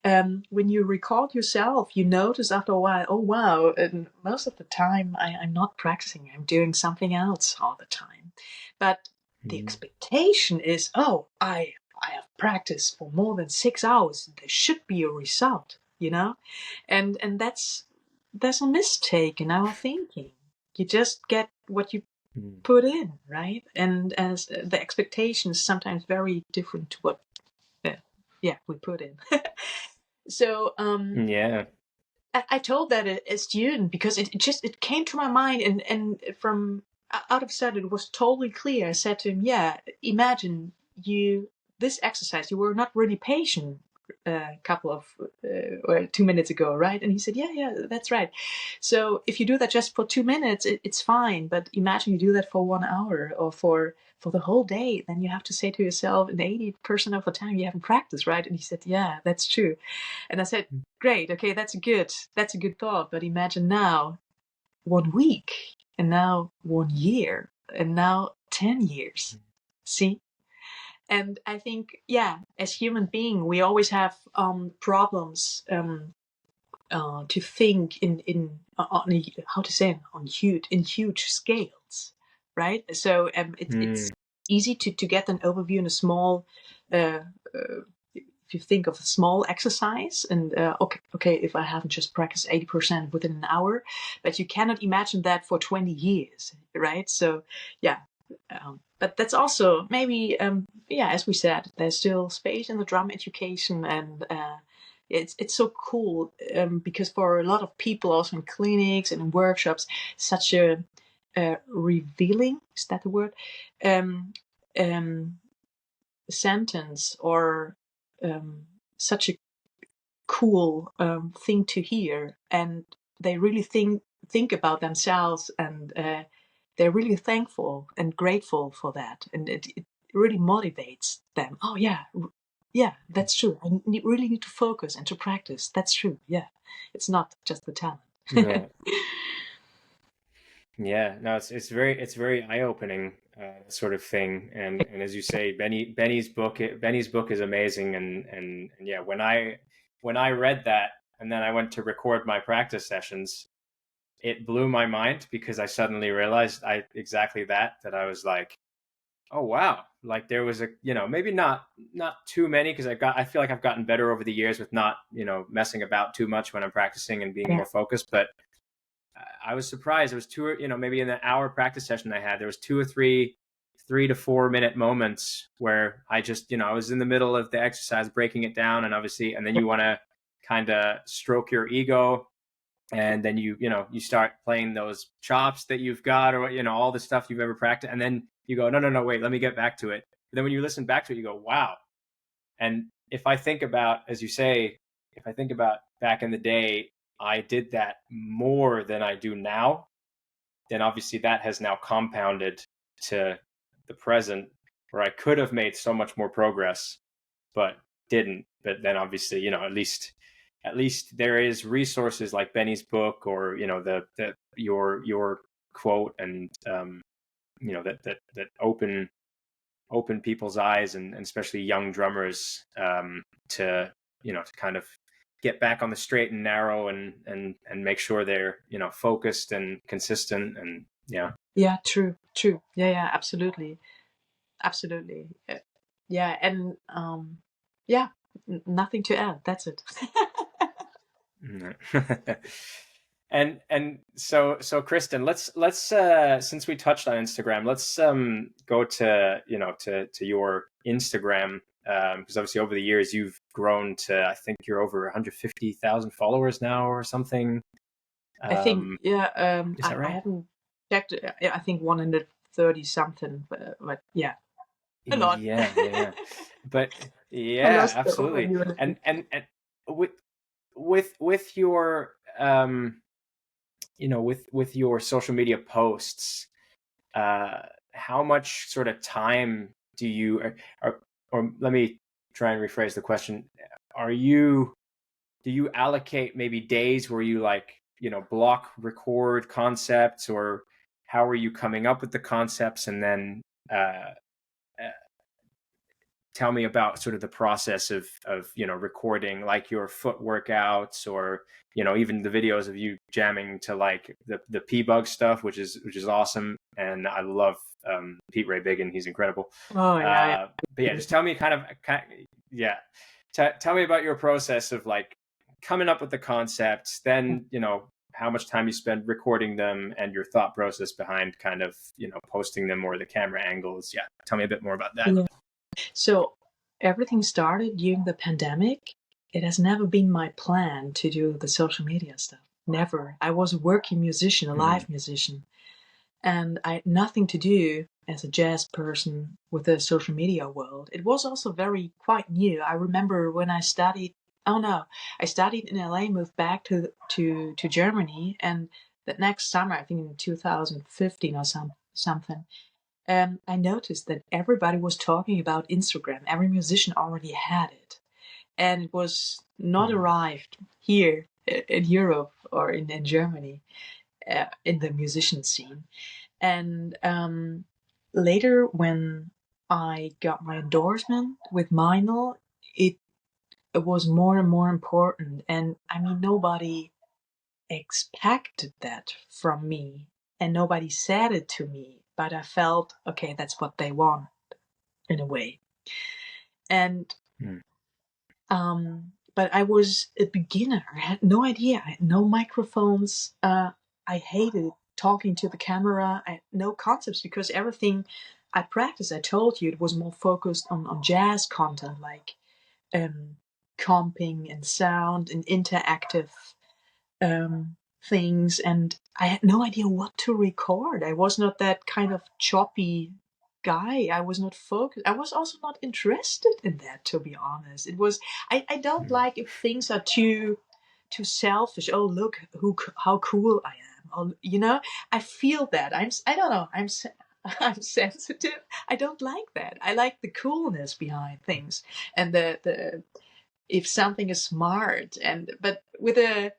When you record yourself, you notice after a while, oh wow, and most of the time I'm not practicing, I'm doing something else all the time. But the expectation is, oh, I have practiced for more than 6 hours, there should be a result, you know? And there's a mistake in our thinking. You just get what you put in, right? And as the expectation is sometimes very different to what we put in. So I told that a student, because it came to my mind, and from out of sight it was totally clear. I said to him, imagine this exercise, you were not really patient a couple of or 2 minutes ago, right? And he said, yeah, that's right. So if you do that just for 2 minutes, it's fine. But imagine you do that for 1 hour or for the whole day, then you have to say to yourself, in 80% of the time you haven't practiced, right? And he said, yeah, that's true. And I said, great, okay, that's a good thought. But imagine now 1 week, and now 1 year, and now 10 years. See? And I think, as human being, we always have problems to think in huge scales, right? So it's easy to get an overview in a small. If you think of a small exercise, and okay, if I haven't just practiced 80% within an hour, but you cannot imagine that for 20 years, right? So but that's also maybe, as we said, there's still space in the drum education, and it's so cool, because for a lot of people, also in clinics and in workshops, such a revealing, is that the word, sentence, or such a cool thing to hear, and they really think about themselves, and they're really thankful and grateful for that, and it really motivates them. Oh yeah, that's true. I really need to focus and to practice. That's true. Yeah, it's not just the talent.
No, it's very eye-opening, sort of thing. And as you say, Benny's book is amazing. And yeah, when I read that, and then I went to record my practice sessions, it blew my mind, because I suddenly realized exactly that I was like, oh wow, like there was maybe not too many, because I feel like I've gotten better over the years with not messing about too much when I'm practicing and being more focused. But I was surprised. There was two, maybe in the hour practice session I had, there was 2 or 3 to 4 minute moments where I just, I was in the middle of the exercise, breaking it down, and then you want to kind of stroke your ego, and then you start playing those chops that you've got, or all the stuff you've ever practiced, and then you go, no, wait, let me get back to it. But then when you listen back to it, you go, wow. And if I think about, as you say, back in the day, I did that more than I do now, then obviously that has now compounded to the present, where I could have made so much more progress, but didn't. But then obviously, at least there is resources like Benny's book, or your quote, and that open people's eyes, and especially young drummers, to kind of get back on the straight and narrow, and make sure they're focused and consistent, and
true absolutely and nothing to add, that's it.
And so Christin, let's since we touched on Instagram, let's go to to your Instagram, because obviously over the years you've grown to, I think you're over 150,000 followers now or something.
I think,
is that right?
I haven't checked. I think 130 something, but yeah, a lot.
Yeah. But
I
yeah,
lost
absolutely. And with your with your social media posts, how much sort of time do you, or let me try and rephrase the question. Do you allocate maybe days where you block record concepts, or how are you coming up with the concepts? And then uh, tell me about sort of the process of recording, like your foot workouts, or even the videos of you jamming to like the P-Bug stuff, which is awesome, and I love Pete Ray Biggin. He's incredible.
Oh yeah.
But yeah, just tell me yeah, tell me about your process of like coming up with the concepts, then how much time you spend recording them, and your thought process behind kind of posting them, or the camera angles. Yeah, tell me a bit more about that.
Yeah. So everything started during the pandemic. It has never been my plan to do the social media stuff. Never. I was a working musician, a live musician, and I had nothing to do as a jazz person with the social media world. It was also quite new. I remember when I studied. Oh no, I studied in LA, moved back to Germany, and that next summer, I think in 2015 or something. I noticed that everybody was talking about Instagram. Every musician already had it. And it was not arrived here in Europe or in Germany in the musician scene. And later, when I got my endorsement with Meinl, it was more and more important. And I mean, nobody expected that from me, and nobody said it to me, but I felt, okay, that's what they want in a way. And but I was a beginner. I had no idea. I had no microphones. I hated talking to the camera. I had no concepts, because everything I practiced, I told you, it was more focused on jazz content, like comping and sound and interactive things, and I had no idea what to record. I was not that kind of choppy guy. I was not focused. I was also not interested in that, to be honest. It was I don't like if things are too selfish. Oh, look how cool I am. Or I feel that. I don't know. I'm sensitive. I don't like that. I like the coolness behind things, and the if something is smart, but with a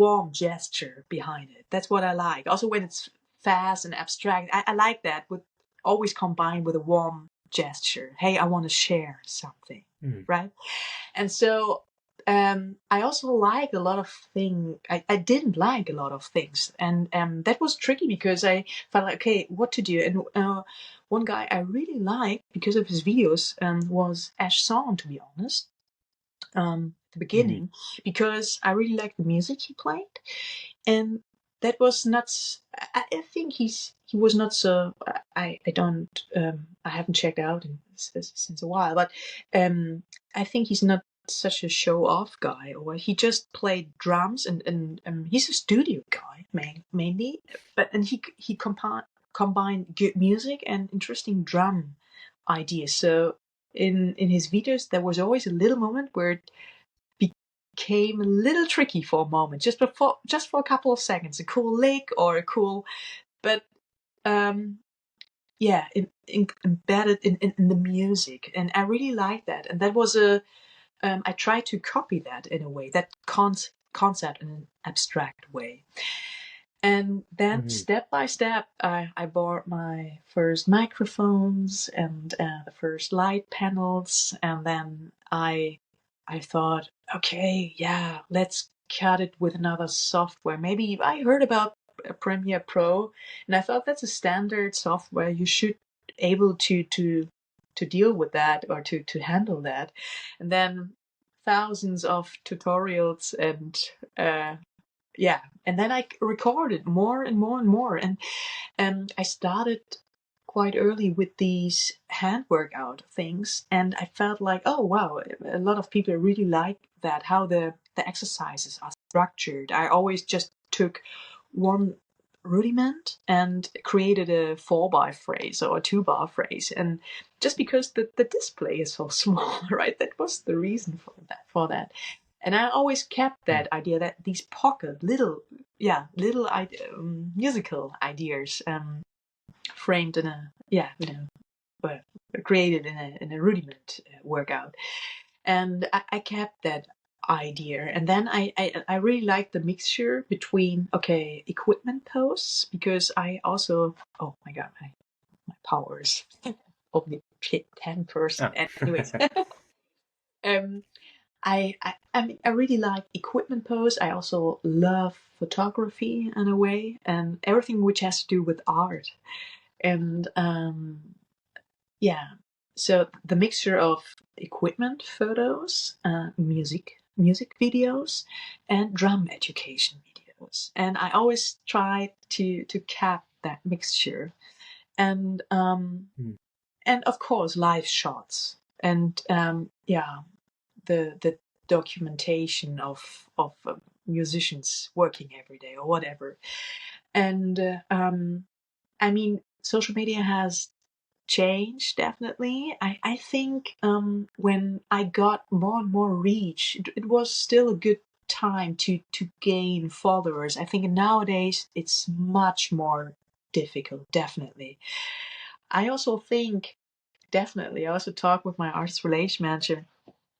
warm gesture behind it. That's what I like. Also, when it's fast and abstract, I like that. With always combined with a warm gesture. Hey, I want to share something, right? And so I also like a lot of things. I didn't like a lot of things, and that was tricky, because I felt like, okay, what to do. And one guy I really liked because of his videos was Ash Song, to be honest. The beginning, because I really liked the music he played, and that was not. I think he was not so. I don't. I haven't checked out since a while, but I think he's not such a show off guy, or he just played drums, and he's a studio guy mainly, and he combined good music and interesting drum ideas. So in his videos, there was always a little moment where it became a little tricky for a moment, just for a couple of seconds, a cool lick or a cool, but yeah, embedded in the music, and I really like that. And that was I tried to copy that in a way, that concept in an abstract way. And then step by step, I bought my first microphones and the first light panels, and then I thought, okay, yeah, let's cut it with another software. Maybe I heard about Premiere Pro, and I thought that's a standard software. You should able to deal with that, or to handle that. And then thousands of tutorials, and yeah, and then I recorded more and more and more, and I started quite early with these hand workout things, and I felt like, oh wow, a lot of people really like that, how the exercises are structured. I always just took one rudiment and created a 4-bar phrase or a 2-bar phrase. And just because the display is so small, right? That was the reason for that. And I always kept that idea that these pocket little musical ideas framed in a created in a rudiment workout. And I kept that idea. And then I really liked the mixture between, equipment posts, because I also, oh my God, my powers, only 10%. Anyways, I really like equipment posts. I also love photography in a way, and everything which has to do with art. And so the mixture of equipment photos, music videos, and drum education videos. And I always try to cap that mixture, and of course live shots, and the documentation of musicians working every day or whatever. And I mean, social media has changed, definitely. I think when I got more and more reach, it was still a good time to gain followers. I think nowadays it's much more difficult, definitely. I also think, definitely, I also talked with my artist relation manager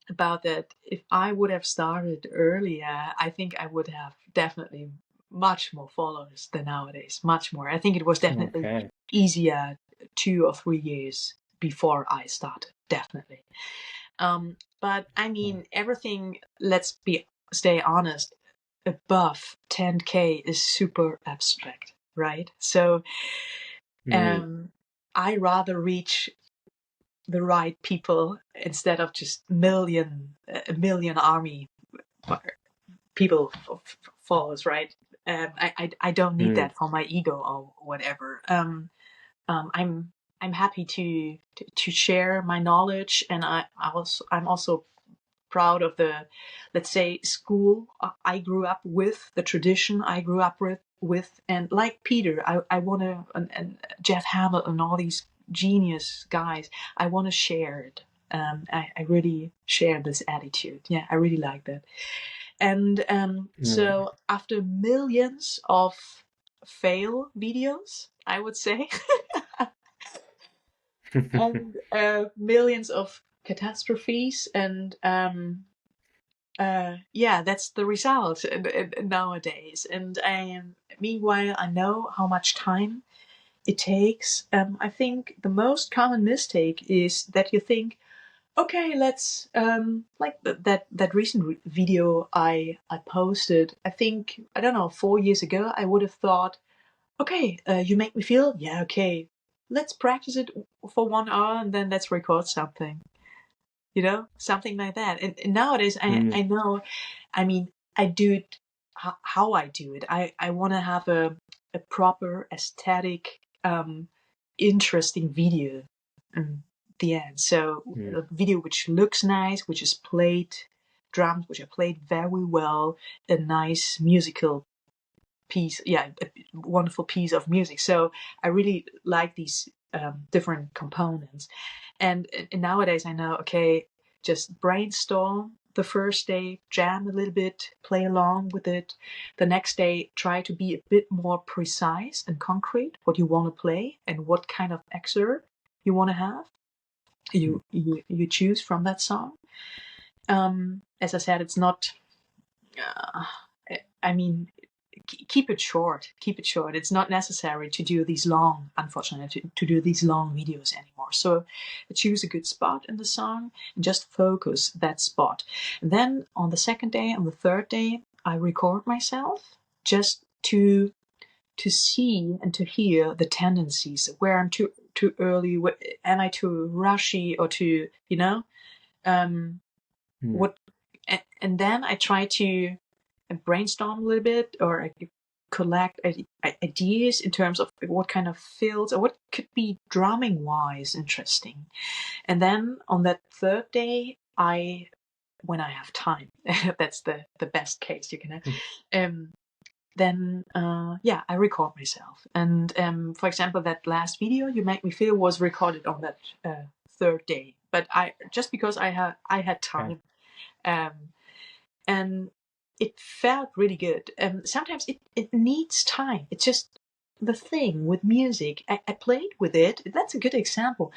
about that. If I would have started earlier, I think I would have definitely much more followers than nowadays, much more. I think it was definitely easier 2 or 3 years before I started, definitely. But I mean, everything, let's stay honest, above 10K is super abstract, right? So I rather reach the right people instead of just a million army people followers, right? I don't need that for my ego or whatever. I'm happy to share my knowledge, and I'm also proud of the, let's say, school I grew up with, the tradition I grew up with, and like Peter, I want to, and Jeff Hamlet and all these genius guys, I want to share it. I really share this attitude. Yeah, I really like that. And so after millions of fail videos, I would say, and millions of catastrophes, and that's the result nowadays. And meanwhile, I know how much time it takes. I think the most common mistake is that you think, okay, let's like that recent video I posted. I think, I don't know, 4 years ago, I would have thought, okay, you make me feel, yeah, okay, let's practice it for 1 hour and then let's record something, something like that. And nowadays, I know, I mean, I do it how I do it. I want to have a proper aesthetic, interesting video. The end. So a video which looks nice, which is played, drums which are played very well, a nice musical piece, a wonderful piece of music. So I really like these different components. And nowadays I know, okay, just brainstorm the first day, jam a little bit, play along with it. The next day, try to be a bit more precise and concrete what you want to play and what kind of excerpt you want to have. You choose from that song. As I said, it's not. I mean, keep it short. Keep it short. It's not necessary to do these long, unfortunately, to do these long videos anymore. So choose a good spot in the song and just focus that spot. And then on the second day, on the third day, I record myself just to see and to hear the tendencies, where I'm too early, am I too rushy, or too, what, and then I try to brainstorm a little bit, or I collect ideas in terms of what kind of fills or what could be drumming wise interesting. And then on that third day, when I have time, that's the best case you can have, then I record myself. And for example, that last video, You Make Me Feel, was recorded on that third day. But just because I had time, and it felt really good. Sometimes it needs time. It's just the thing with music. I played with it. That's a good example.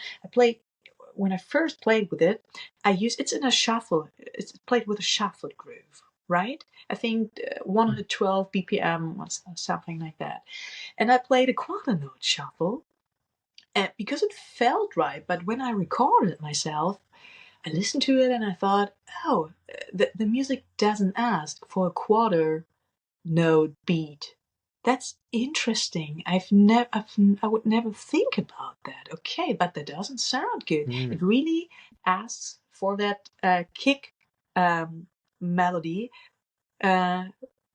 When I first played with it. It's in a shuffle. It's played with a shuffled groove, right? I think 112 BPM or something like that. And I played a quarter note shuffle because it felt right. But when I recorded it myself, I listened to it and I thought, oh, the music doesn't ask for a quarter note beat. That's interesting. I would never think about that. Okay, but that doesn't sound good. It really asks for that kick melody,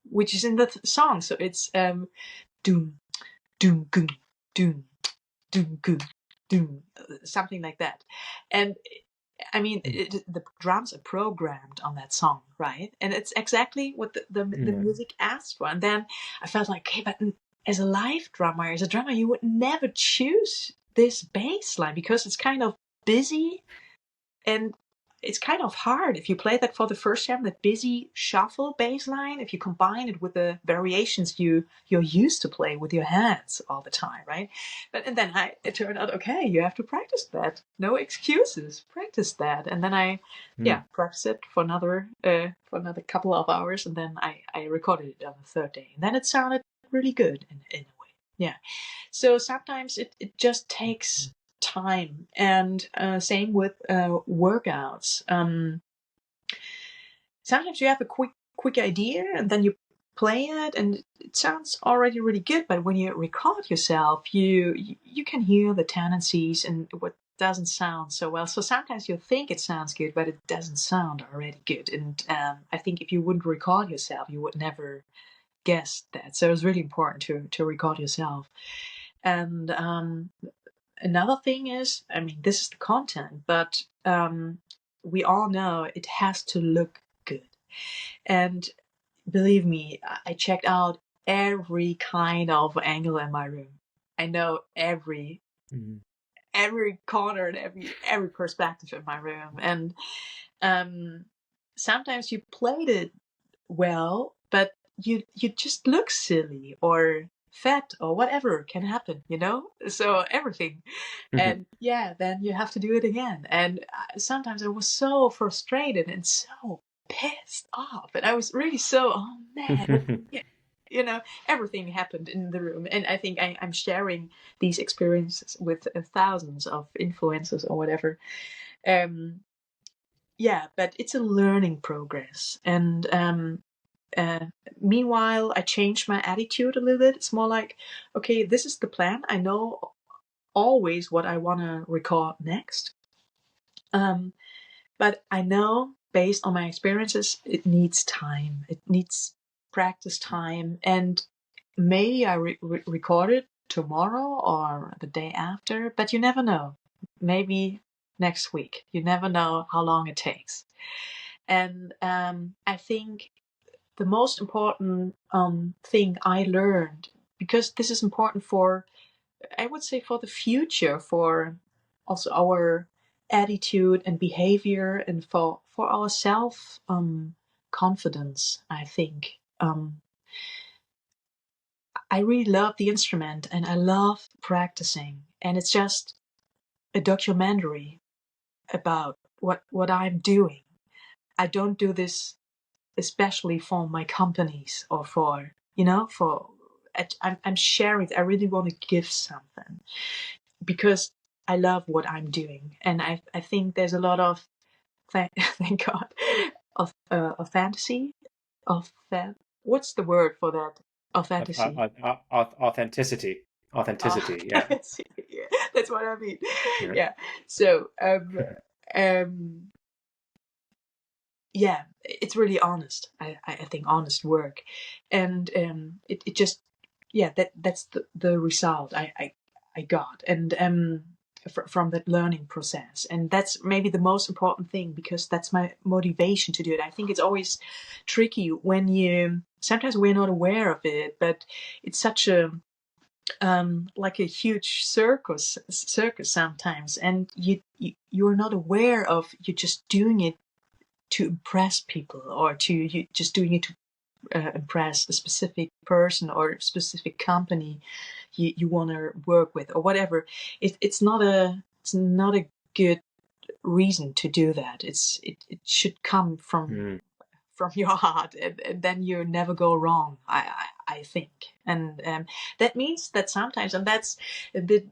which is in the song. So it's doom, doom, goom, doom, doom, goom, doom, something like that. And I mean, the drums are programmed on that song, right? And it's exactly what the music asks for. And then I felt like, okay, but as a live drummer, you would never choose this bass line because it's kind of busy and it's kind of hard if you play that for the first time, that busy shuffle bass line, if you combine it with the variations you're used to play with your hands all the time, right? And then it turned out, okay, you have to practice that. No excuses. Practice that. And then I practiced it for another couple of hours, and then I recorded it on the third day. And then it sounded really good in a way. Yeah. So sometimes it just takes time, and same with workouts. Sometimes you have a quick idea and then you play it and it sounds already really good, but when you record yourself, you can hear the tendencies and what doesn't sound so well. So sometimes you think it sounds good, but it doesn't sound already good. And I think if you wouldn't record yourself, you would never guess that. So it's really important to record yourself. And another thing is, I mean, this is the content, but we all know it has to look good. And believe me, I checked out every kind of angle in my room. I know every corner and every perspective in my room. And sometimes you played it well, but you just look silly or fat or whatever can happen, so everything. And then you have to do it again. And sometimes I was so frustrated and so pissed off, and I was really so, oh man, everything happened in the room. And I think I'm sharing these experiences with thousands of influencers or whatever. But it's a learning progress. And meanwhile, I changed my attitude a little bit. It's more like, okay, this is the plan. I know always what I want to record next. But I know, based on my experiences, it needs time. It needs practice time. And maybe I record it tomorrow or the day after, but you never know. Maybe next week. You never know how long it takes. And I think the most important thing I learned, because this is important for, I would say, for the future, for also our attitude and behavior, and for our self confidence, I think. I really love the instrument and I love practicing, and it's just a documentary about what I'm doing. I don't do this especially for my companies or for, I'm sharing. I really want to give something because I love what I'm doing. And I think there's a lot of, thank God, of fantasy, what's the word for that? Authenticity.
Authenticity. Yeah.
That's what I mean. Yeah. So, it's really honest. I think honest work, and it just, that's the result I got. And from that learning process. And that's maybe the most important thing, because that's my motivation to do it. I think it's always tricky when sometimes we're not aware of it, but it's such a like a huge circus sometimes, and you're not aware of, you're just doing it to impress people, or you just doing it to impress a specific person or a specific company you want to work with, or whatever. It's not a good reason to do that. It should come from your heart, and then you never go wrong, I think. And that means that sometimes, and that's a bit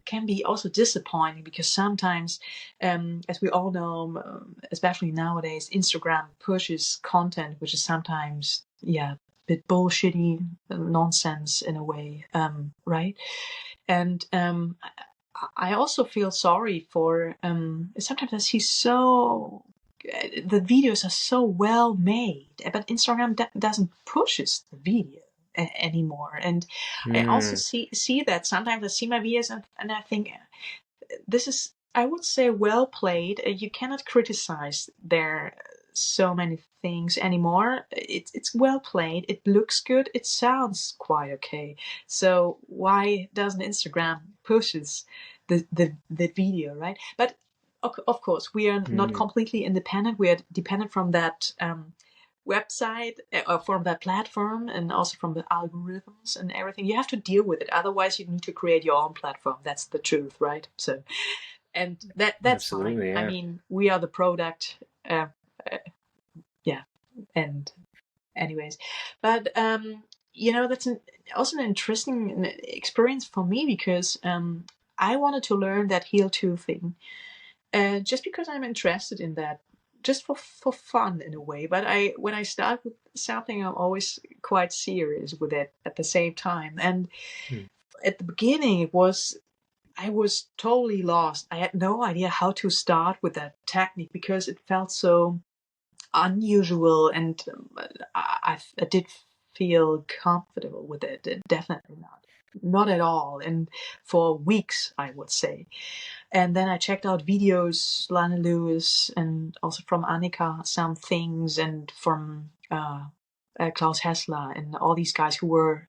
can be also disappointing, because sometimes, as we all know, especially nowadays, Instagram pushes content which is sometimes a bit bullshitty nonsense in a way, right? And I also feel sorry for sometimes I see the videos are so well made, but Instagram doesn't pushes the video anymore. And I also see that sometimes I see my videos and I think, this is, I would say, well played. You cannot criticize their so many things anymore. It's well played. It looks good. It sounds quite okay. So why doesn't Instagram pushes the video, right? But of course, we are not completely independent. We are dependent from that website, or from that platform, and also from the algorithms and everything. You have to deal with it. Otherwise, you need to create your own platform. That's the truth, right? So, and that's
Absolutely,
fine.
yeah.
I mean, we are the product. And anyways, but that's also an interesting experience for me, because I wanted to learn that Heal 2 thing, just because I'm interested in that, just for fun in a way. But when I start with something, I'm always quite serious with it at the same time. And at the beginning, I was totally lost. I had no idea how to start with that technique, because it felt so unusual, and I did feel comfortable with it. Definitely not at all, and for weeks, I would say. And then I checked out videos, Lana Lewis, and also from Annika some things, and from Klaus Hessler, and all these guys who were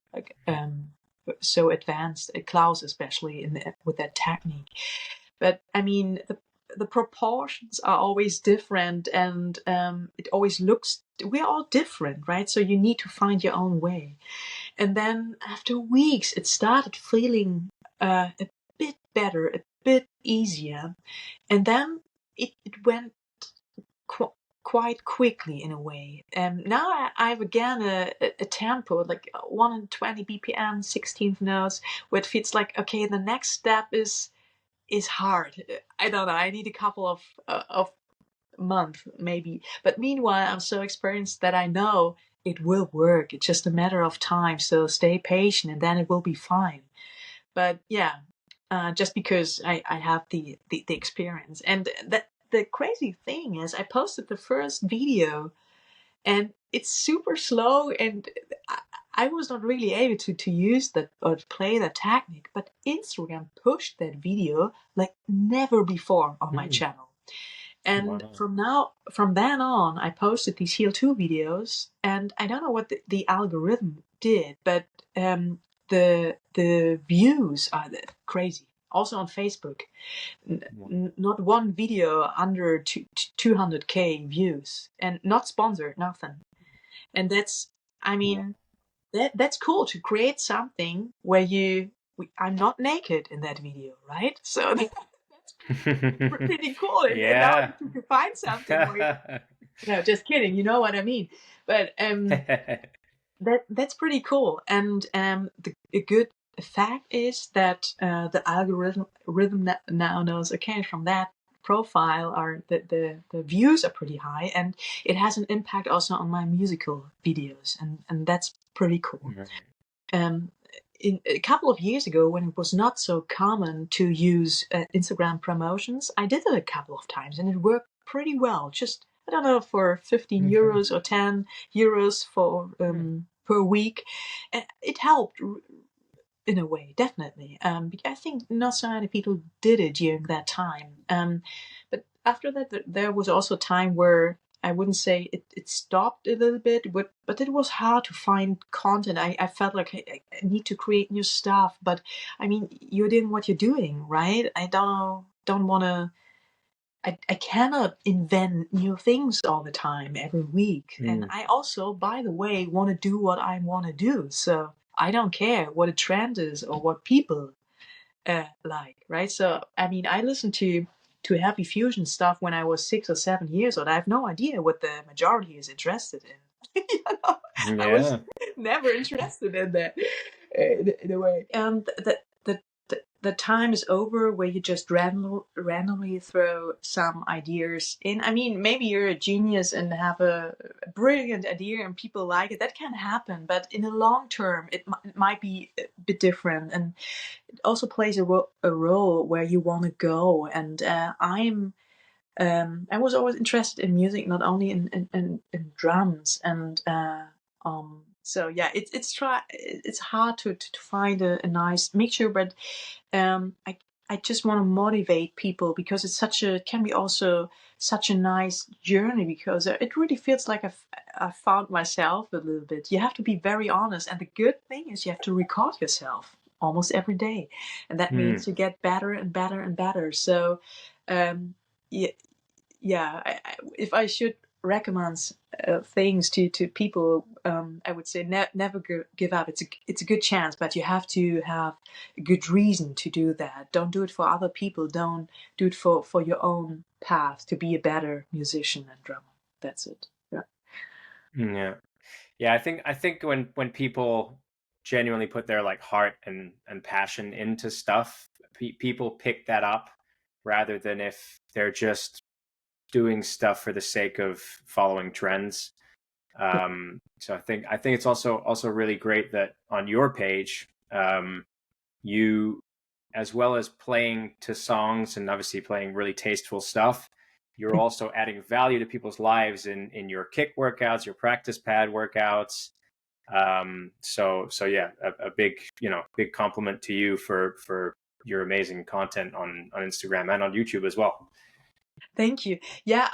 so advanced, Klaus especially with that technique. But I mean, the proportions are always different, and it always looks, we're all different, right? So you need to find your own way. And then after weeks, it started feeling a bit better, a bit easier. And then it went quite quickly in a way. Now I have again a tempo, like 120 BPM, 16th notes, where it feels like, okay, the next step is hard. I don't know. I need a couple of months maybe. But meanwhile, I'm so experienced that I know it will work. It's just a matter of time. So stay patient, and then it will be fine. But yeah, just because I have the experience. And the crazy thing is, I posted the first video, and it's super slow, and I was not really able to use that or to play that technique, but Instagram pushed that video like never before on my channel. And from then on, I posted these Heal 2 videos, and I don't know what the algorithm did, but the views are crazy. Also on Facebook, not one video under 200k views, and not sponsored, nothing. And that's, I mean, that's cool to create something where I'm not naked in that video, right? So that's pretty cool. And now you find something where no, just kidding. You know what I mean? But that's pretty cool. And the good fact is that the algorithm now knows, okay, from that profile are the views are pretty high, and it has an impact also on my musical videos, and that's pretty cool. In a couple of years ago, when it was not so common to use Instagram promotions, I did it a couple of times, and it worked pretty well. Just, I don't know, for 15 euros or 10 euros for per week. It helped in a way, definitely. I think not so many people did it during that time. But after that, there was also a time where I wouldn't say it stopped a little bit, but it was hard to find content. I felt like I need to create new stuff. But I mean, you're doing what you're doing, right? I don't want to. I cannot invent new things all the time, every week. And I also, by the way, want to do what I want to do. So I don't care what a trend is or what people like, right? So, I mean, I listened to heavy fusion stuff when I was 6 or 7 years old. I have no idea what the majority is interested in. I was never interested in that in a way. And the time is over where you just randomly throw some ideas in. I mean, maybe you're a genius and have a brilliant idea and people like it. That can happen, but in the long term, it might be a bit different. And it also plays a role where you want to go. And I was always interested in music, not only in drums. And so yeah, it's hard to find a nice mixture, but I just want to motivate people because it can be also such a nice journey, because it really feels like I found myself a little bit. You have to be very honest, and the good thing is you have to record yourself almost every day, and that means you get better and better and better. So yeah, if I should recommend things to people, I would say never give up. It's a good chance, but you have to have a good reason to do that. Don't do it for other people. Don't do it for your own path to be a better musician and drummer. That's it.
Yeah. I think when people genuinely put their like heart and passion into stuff, people pick that up, rather than if they're just doing stuff for the sake of following trends. So I think it's also really great that on your page, you, as well as playing to songs and obviously playing really tasteful stuff, you're also adding value to people's lives in your kick workouts, your practice pad workouts. So yeah, a big compliment to you for your amazing content on Instagram and on YouTube as well.
Thank you. Yeah,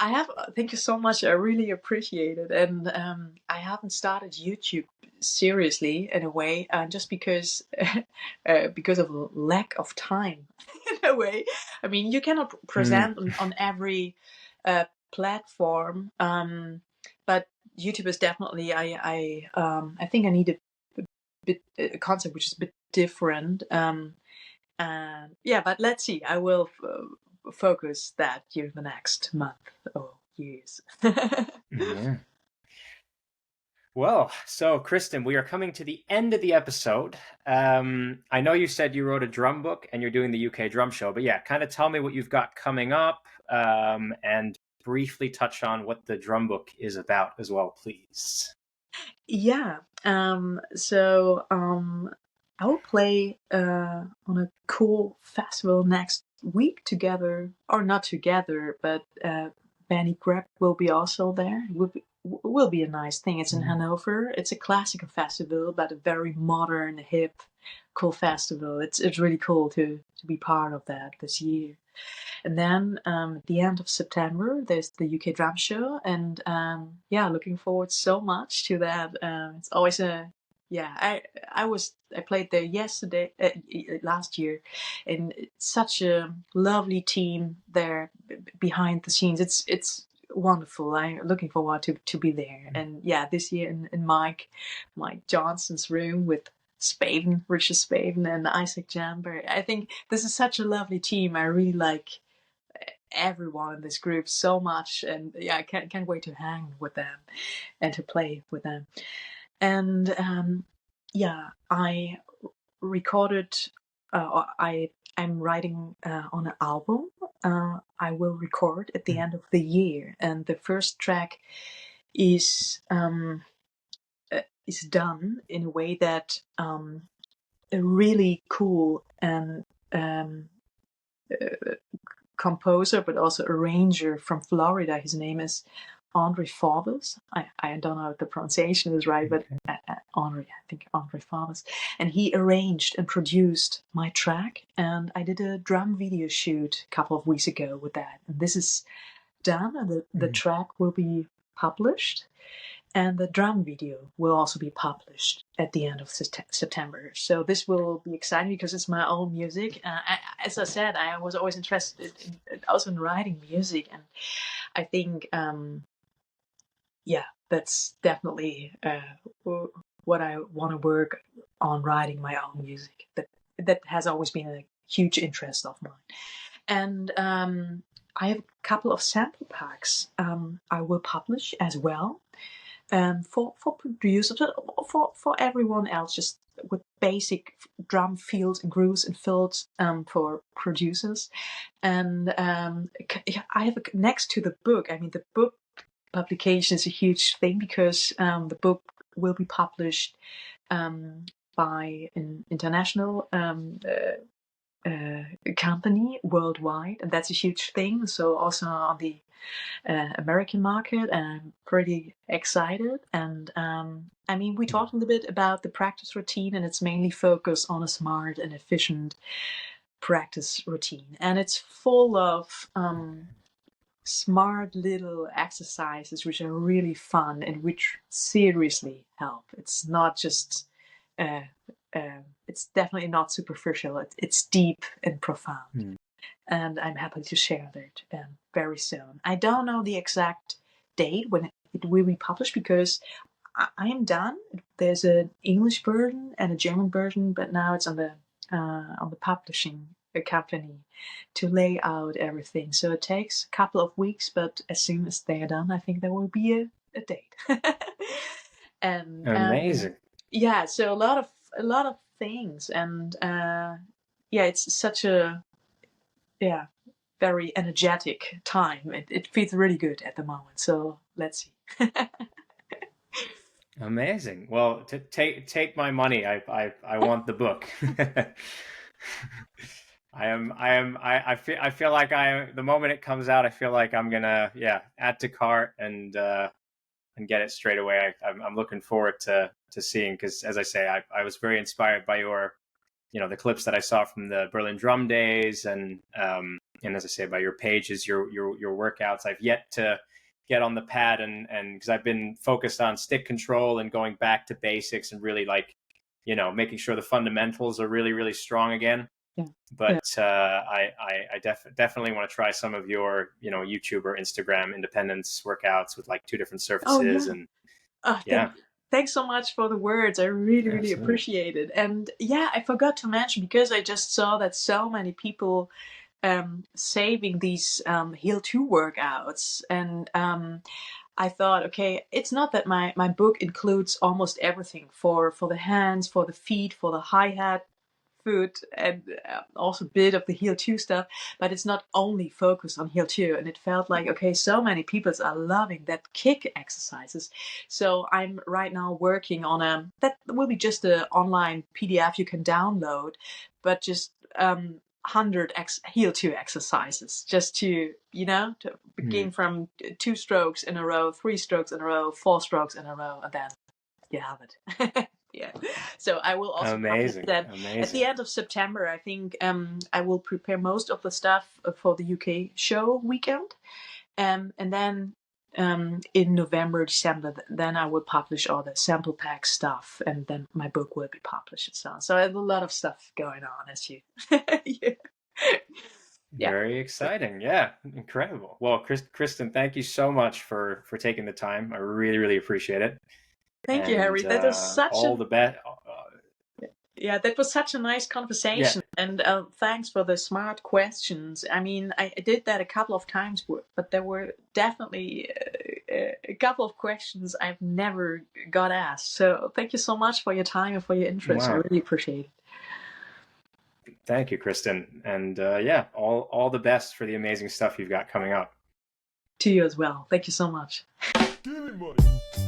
thank you so much. I really appreciate it. And I haven't started YouTube seriously in a way, just because of lack of time in a way. I mean, you cannot present on every platform, but YouTube is definitely, I think I need a concept which is a bit different. Yeah, but let's see. I will focus that during the next month or years.
Yeah. Well, so Christin, we are coming to the end of the episode. I know you said you wrote a drum book and you're doing the UK drum show, but yeah, kind of tell me what you've got coming up, and briefly touch on what the drum book is about as well, please.
Yeah. So I will play on a cool festival next week together, or not together, but Benny Greb will be also there. It will be a nice thing. It's in Hanover. It's a classical festival, but a very modern, hip, cool festival. It's really cool to be part of that this year. And then at the end of September, there's the UK Drum Show, and yeah, looking forward so much to that. It's always I played there last year, and it's such a lovely team there behind the scenes. It's wonderful. I'm looking forward to be there. And yeah, this year in Mike Johnson's room with Richard Spaven and Isaac Jamber. I think this is such a lovely team. I really like everyone in this group so much, and yeah, I can't wait to hang with them and to play with them. And yeah, I recorded. I'm writing on an album. I will record at the end of the year, and the first track is done in a way that a really cool and composer, but also arranger from Florida. His name is Andre Forbes. I don't know if the pronunciation is right, but Andre, I think Andre Forbes. And he arranged and produced my track. And I did a drum video shoot a couple of weeks ago with that. And this is done, and the track will be published. And the drum video will also be published at the end of September. So this will be exciting because it's my own music. As I said, I was always interested in writing music. And I think, that's definitely what I want to work on, writing my own music. That has always been a huge interest of mine. And I have a couple of sample packs I will publish as well. For producers, for everyone else, just with basic drum fills and grooves and fills for producers. And I have next to the book. I mean, the book publication is a huge thing because the book will be published by an international company worldwide, and that's a huge thing. So also on the American market, and I'm pretty excited. And I mean, we talked a little bit about the practice routine, and it's mainly focused on a smart and efficient practice routine, and it's full of smart little exercises which are really fun and which seriously help. It's not just it's definitely not superficial. It's deep and profound. And I'm happy to share that very soon. I don't know the exact date when it will be published because I am done. There's an English version and a German version, but now it's on the publishing company to lay out everything. So it takes a couple of weeks, but as soon as they are done, I think there will be a date. And
amazing.
So a lot of things, and it's such a very energetic time. It feels really good at the moment. So let's see.
Amazing. Well, take my money. I want the book. I feel like the moment it comes out, I feel like I'm gonna add to cart and get it straight away. I'm looking forward to seeing, because as I say, I was very inspired by your, the clips that I saw from the Berlin Drum Days, and as I say, by your pages, your workouts. I've yet to get on the pad and because I've been focused on stick control and going back to basics and really making sure the fundamentals are really, really strong again. But I definitely want to try some of your, YouTube or Instagram independence workouts with like 2 different surfaces.
Thanks so much for the words. I really, really appreciate it. And I forgot to mention, because I just saw that so many people saving these Heal 2 workouts, and I thought, okay, it's not that my book includes almost everything for the hands, for the feet, for the hi-hat, foot, and also a bit of the Heal 2 stuff, but it's not only focused on Heal 2. And it felt like, okay, so many people are loving that kick exercises. So I'm right now working on that will be just an online PDF you can download, but just 100 Heal 2 exercises, just to begin from 2 strokes in a row, 3 strokes in a row, 4 strokes in a row, and then you have it. So I will also publish that at the end of September. I think I will prepare most of the stuff for the UK show weekend, and then in November, December, then I will publish all the sample pack stuff, and then my book will be published and so on. So I have a lot of stuff going on, as you.
Very exciting. Yeah, incredible. Well, Christin, thank you so much for taking the time. I really, really appreciate it.
Thank you, Harry. That was such
the best.
That was such a nice conversation, and thanks for the smart questions. I mean, I did that a couple of times, but there were definitely a couple of questions I've never got asked. So thank you so much for your time and for your interest. Wow. I really appreciate it.
Thank you, Christin, and all the best for the amazing stuff you've got coming up.
To you as well. Thank you so much.
Give me money.